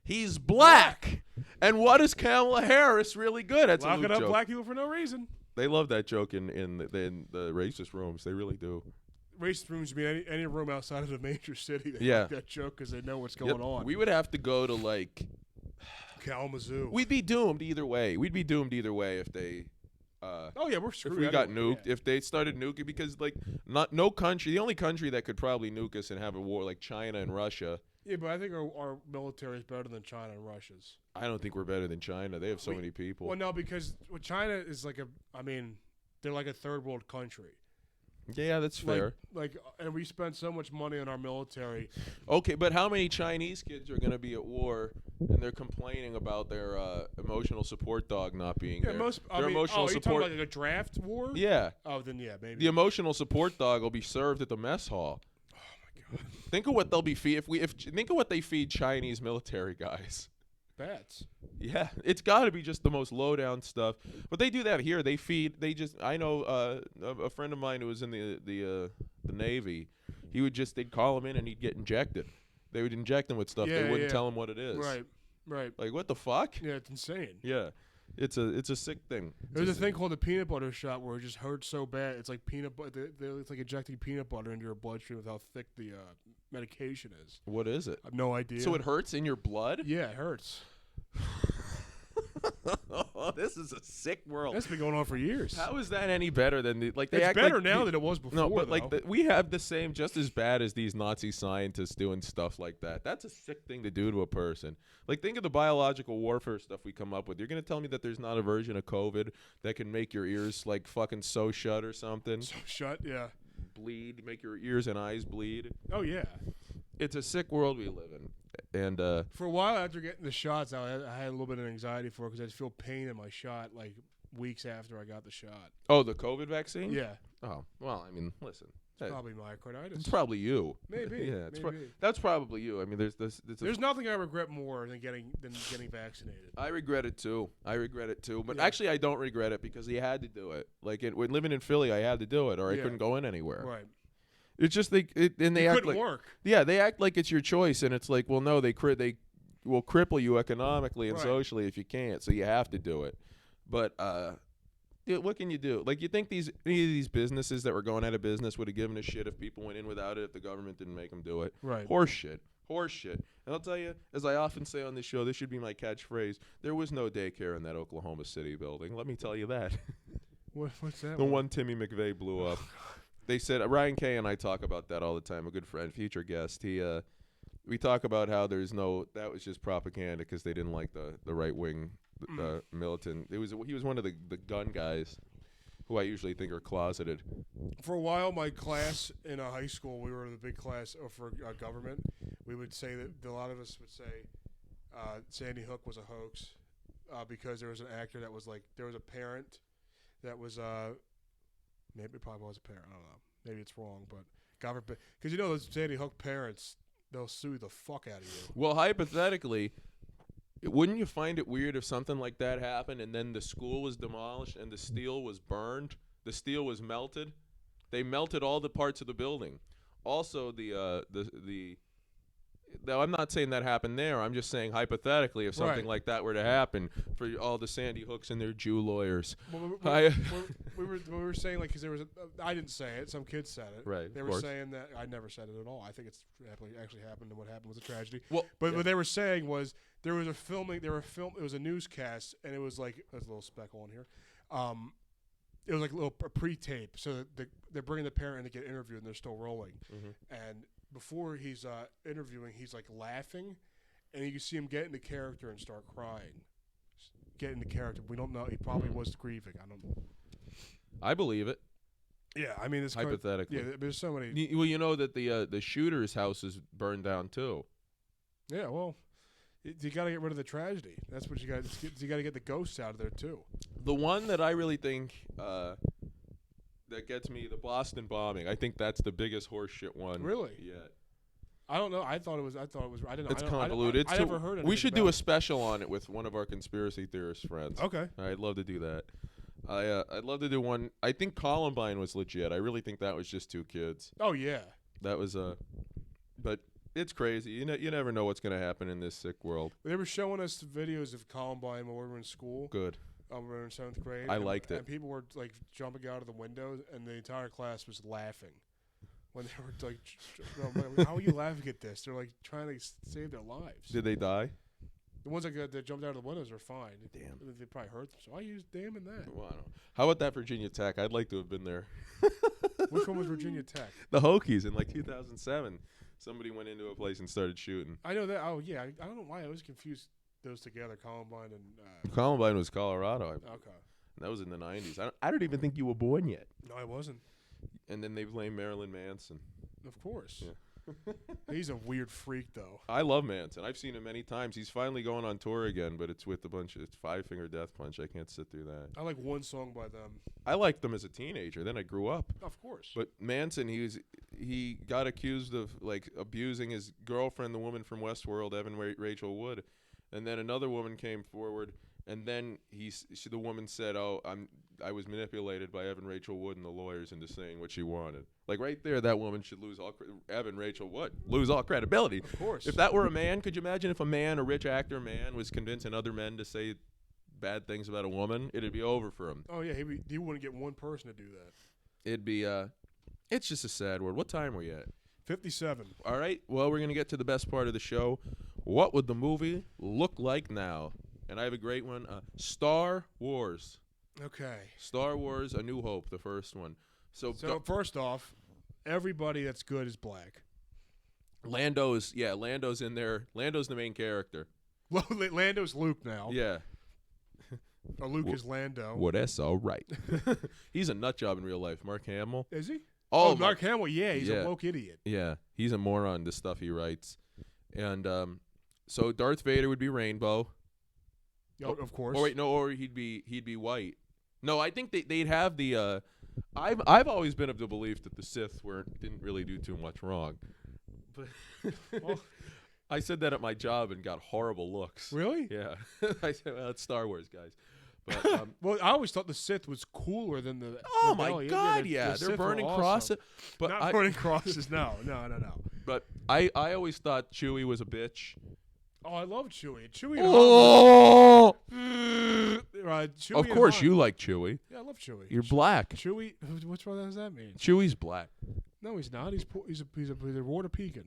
He's black. And what is Kamala Harris really good at? Locking up black people for no reason. They love that joke in the racist rooms. They really do. Racist rooms, you mean any room outside of the major city. They like that joke because they know what's going on. We would have to go to, like, Kalamazoo. We'd be doomed either way. If they we're screwed. If we got nuked, if they started nuking, because, like, no country, the only country that could probably nuke us and have a war, like China and Russia, Yeah, but I think our military is better than China and Russia's. I don't think we're better than China. They have so many people. Well, no, because China is like they're like a third world country. Yeah, that's fair. And we spend so much money on our military. Okay, but how many Chinese kids are going to be at war and they're complaining about their emotional support dog not being there? Emotional you support. talking about like a draft war? Yeah. Oh, then yeah, maybe. The emotional support dog will be served at the mess hall. Oh my god. Think of what they'll be think of what they feed Chinese military guys. Bats. Yeah, it's got to be just the most low down stuff. But they do that here. I know a friend of mine who was in the Navy. They'd call him in and he'd get injected. They would inject him with stuff. They wouldn't tell him what it is. Right. Like, what the fuck? Yeah, it's insane. Yeah. It's a sick thing. There's a thing called the peanut butter shot where it just hurts so bad. It's like peanut butter. It's like injecting peanut butter into your bloodstream with how thick the medication is. What is it? I have no idea. So it hurts in your blood? Yeah, it hurts. Oh, this is a sick world. That's been going on for years. How is that any better than it's better now than it was before. No, but we have the same, just as bad as these Nazi scientists doing stuff like that. That's a sick thing to do to a person. Like, think of the biological warfare stuff we come up with. You're gonna tell me that there's not a version of COVID that can make your ears like fucking sew shut or something? So shut, yeah. Bleed, make your ears and eyes bleed. Oh yeah. It's a sick world we live in. And for a while after getting the shots, I had a little bit of anxiety for it because I'd feel pain in my shot like weeks after I got the shot. Oh, the COVID vaccine? Yeah. Oh, well, I mean, listen. Probably myocarditis. It's probably you. Maybe. Yeah, maybe. That's probably you. I mean, there's nothing I regret more than getting vaccinated. I regret it too. But actually, I don't regret it because you had to do it. Like when living in Philly, I had to do it, or I couldn't go in anywhere. Right. It's just they act like work. Yeah, they act like it's your choice, and it's like, well, no, they will cripple you economically and socially if you can't, so you have to do it. But what can you do? Like, you think any of these businesses that were going out of business would have given a shit if people went in without it if the government didn't make them do it? Right. Horse shit. And I'll tell you, as I often say on this show, this should be my catchphrase, there was no daycare in that Oklahoma City building. Let me tell you that. What's that? The one Timmy McVeigh blew up. They said, Ryan Kay and I talk about that all the time, a good friend, future guest. We talk about how that was just propaganda because they didn't like the right-wing militant. He was one of the gun guys who I usually think are closeted. For a while, my class in high school, we were the big class for government. We would say that a lot of us would say Sandy Hook was a hoax because there was an actor that was like, there was a parent that was maybe it probably was a parent. I don't know. Maybe it's wrong, but government, because those Sandy Hook parents, they'll sue the fuck out of you. Well, hypothetically, wouldn't you find it weird if something like that happened and then the school was demolished and the steel was burned, the steel was melted? They melted all the parts of the building. Also, now, I'm not saying that happened there. I'm just saying hypothetically, if something like that were to happen for all the Sandy Hooks and their Jew lawyers. We were saying, like, because there was I didn't say it. Some kids said it. Right. They were saying that I never said it at all. I think it's actually happened, and what happened was a tragedy. Well, but what they were saying was there was a filming. It was a newscast, and it was like there's a little speckle on here. It was like a little pre-tape, so they're bringing the parent in to get interviewed, and they're still rolling, and before he's interviewing, he's like laughing, and you can see him get into character and start crying. Get into character. We don't know. He probably was grieving. I don't know. I believe it. Yeah, I mean, it's hypothetically. Yeah, there's so many. Well, you know that the shooter's house is burned down too. Yeah, well, you got to get rid of the tragedy. That's what you got. You got to get the ghosts out of there too. The one that I really think that gets me, the Boston bombing. I think that's the biggest horseshit one. Really? Yeah. I don't know. I thought it was. I didn't know. It's convoluted. I never heard it. We should do a special on it with one of our conspiracy theorist friends. Okay. I'd love to do that. I'd love to do one. I think Columbine was legit. I really think that was just two kids. Oh yeah. That was but it's crazy. You never know what's gonna happen in this sick world. They were showing us videos of Columbine when we were in school. Good. We were in 7th grade. I liked it. And people were like jumping out of the windows, and the entire class was laughing when they were like, "How are you laughing at this?" They're like trying to save their lives. Did they die? The ones that jumped out of the windows are fine. Damn. They probably hurt them. So I use damn in that. Well, I don't know. How about that Virginia Tech? I'd like to have been there. Which one was Virginia Tech? The Hokies in like 2007. Somebody went into a place and started shooting. I know that. Oh yeah, I don't know why I always confused those together, Columbine and. Columbine was Colorado. Okay. That was in the 90s. I don't even think you were born yet. No, I wasn't. And then they blamed Marilyn Manson. Of course. Yeah. He's a weird freak, though. I love Manson. I've seen him many times. He's finally going on tour again, but it's with a bunch of Five Finger Death Punch. I can't sit through that. I like one song by them. I liked them as a teenager. Then I grew up. Of course. But Manson, he got accused of like abusing his girlfriend, the woman from Westworld, Rachel Wood, and then another woman came forward, and then the woman said, "Oh, I was manipulated by Rachel Wood and the lawyers into saying what she wanted." Like right there, that woman should lose all Rachel Wood lose all credibility. Of course. If that were a man, could you imagine if a rich actor man, was convincing other men to say bad things about a woman? It'd be over for him. Oh yeah, he wouldn't get one person to do that. It'd be it's just a sad word. What time are we at? 57. All right. Well, we're going to get to the best part of the show. What would the movie look like now? And I have a great one. Star Wars. Okay. Star Wars: A New Hope, the first one. So first off, everybody that's good is black. Lando's in there. Lando's the main character. Well, Lando's Luke now. Yeah. Or Luke is Lando. Well, that's all right. He's a nut job in real life. Mark Hamill. Is he? Oh, Mark Hamill, yeah. He's a woke idiot. Yeah. He's a moron, the stuff he writes. And so Darth Vader would be Rainbow. Oh, of course. Or wait, no, or he'd be white. No, I think they'd have the I've always been of the belief that the Sith didn't really do too much wrong. But Well, I said that at my job and got horrible looks. really? Yeah. I said, well, it's Star Wars, guys. But Well, I always thought the Sith was cooler than the. oh my rebellion. God, the yeah, Sith they're were burning awesome. crosses. But Not burning crosses. No. But I always thought Chewie was a bitch. Oh, I love Chewie. Chewie. Oh, Chewie of and course Han. you like Chewie. Yeah, I love Chewie. You're black. Chewie. Which one does that mean? Chewie's black. No, he's not. He's a water pecan.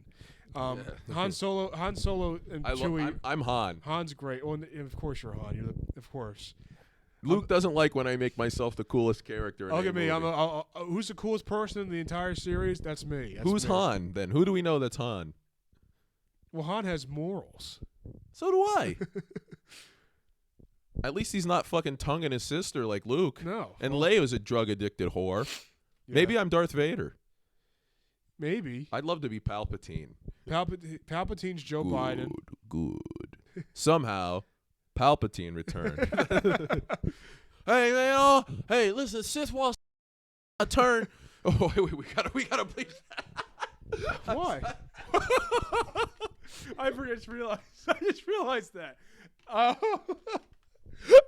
Yeah. Han Solo and Chewie. I'm Han. Han's great. Oh, and of course you're Han. Of course. Luke doesn't like when I make myself the coolest character. Look in at me. movie. Who's the coolest person in the entire series? That's me. Who's Han then? Who do we know that's Han? Well, Han has morals. So do I. At least he's not fucking tonguing his sister like Luke. No. And Leia's a drug addicted whore. Yeah. Maybe I'm Darth Vader. Maybe. I'd love to be Palpatine. Palpatine's Joe Biden. Good. Somehow, Palpatine returned. Hey man, hey, listen, Sith wants a turn. Oh wait, we gotta bleep that. Why? I just realized that.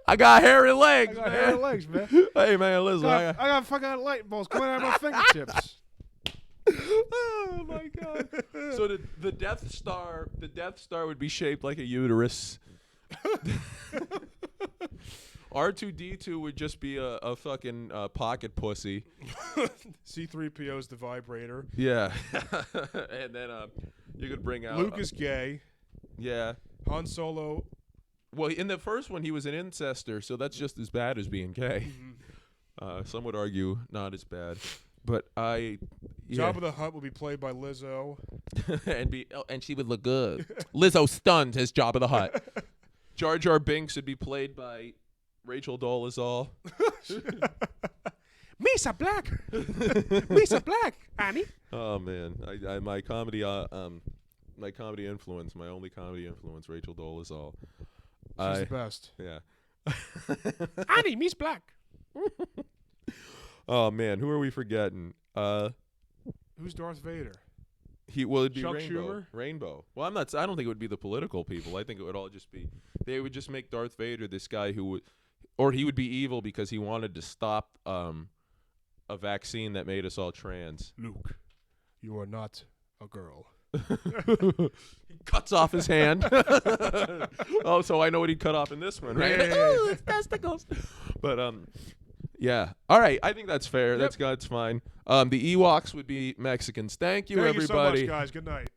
I got hairy legs, I got man. hairy legs, man. Hey man, listen, I got fucking light bulbs coming out of my fingertips. oh my God. So the Death Star would be shaped like a uterus. R2-D2 would just be a fucking pocket pussy. C-3PO's the vibrator. Yeah. And then you could bring out Luke is gay. Yeah. Han Solo. Well, in the first one, he was an incester, so that's just as bad as being gay. Some would argue not as bad. But yeah. Jabba the Hutt will be played by Lizzo. and she would look good. Lizzo stunned as Jabba the Hutt. Jar Jar Binks would be played by Rachel Dolezal. Misa Black. Misa Black, Annie. Oh man, my comedy influence, my only comedy influence, Rachel Dolezal. She's the best. Yeah. Annie, Miss Black. Oh man, who are we forgetting? Who's Darth Vader? It'd be Chuck Rainbow. Schumer? Rainbow. Well, I don't think it would be the political people. I think it would all just be. They would just make Darth Vader this guy who would, or he would be evil because he wanted to stop a vaccine that made us all trans. Luke, you are not a girl. He cuts off his hand. Oh, so I know what he cut off in this one, right? Yeah. It's testicles. But yeah. All right. I think that's fair. Yep. That's fine. The Ewoks would be Mexicans. Thank you, Thank everybody. you so much, guys. Good night.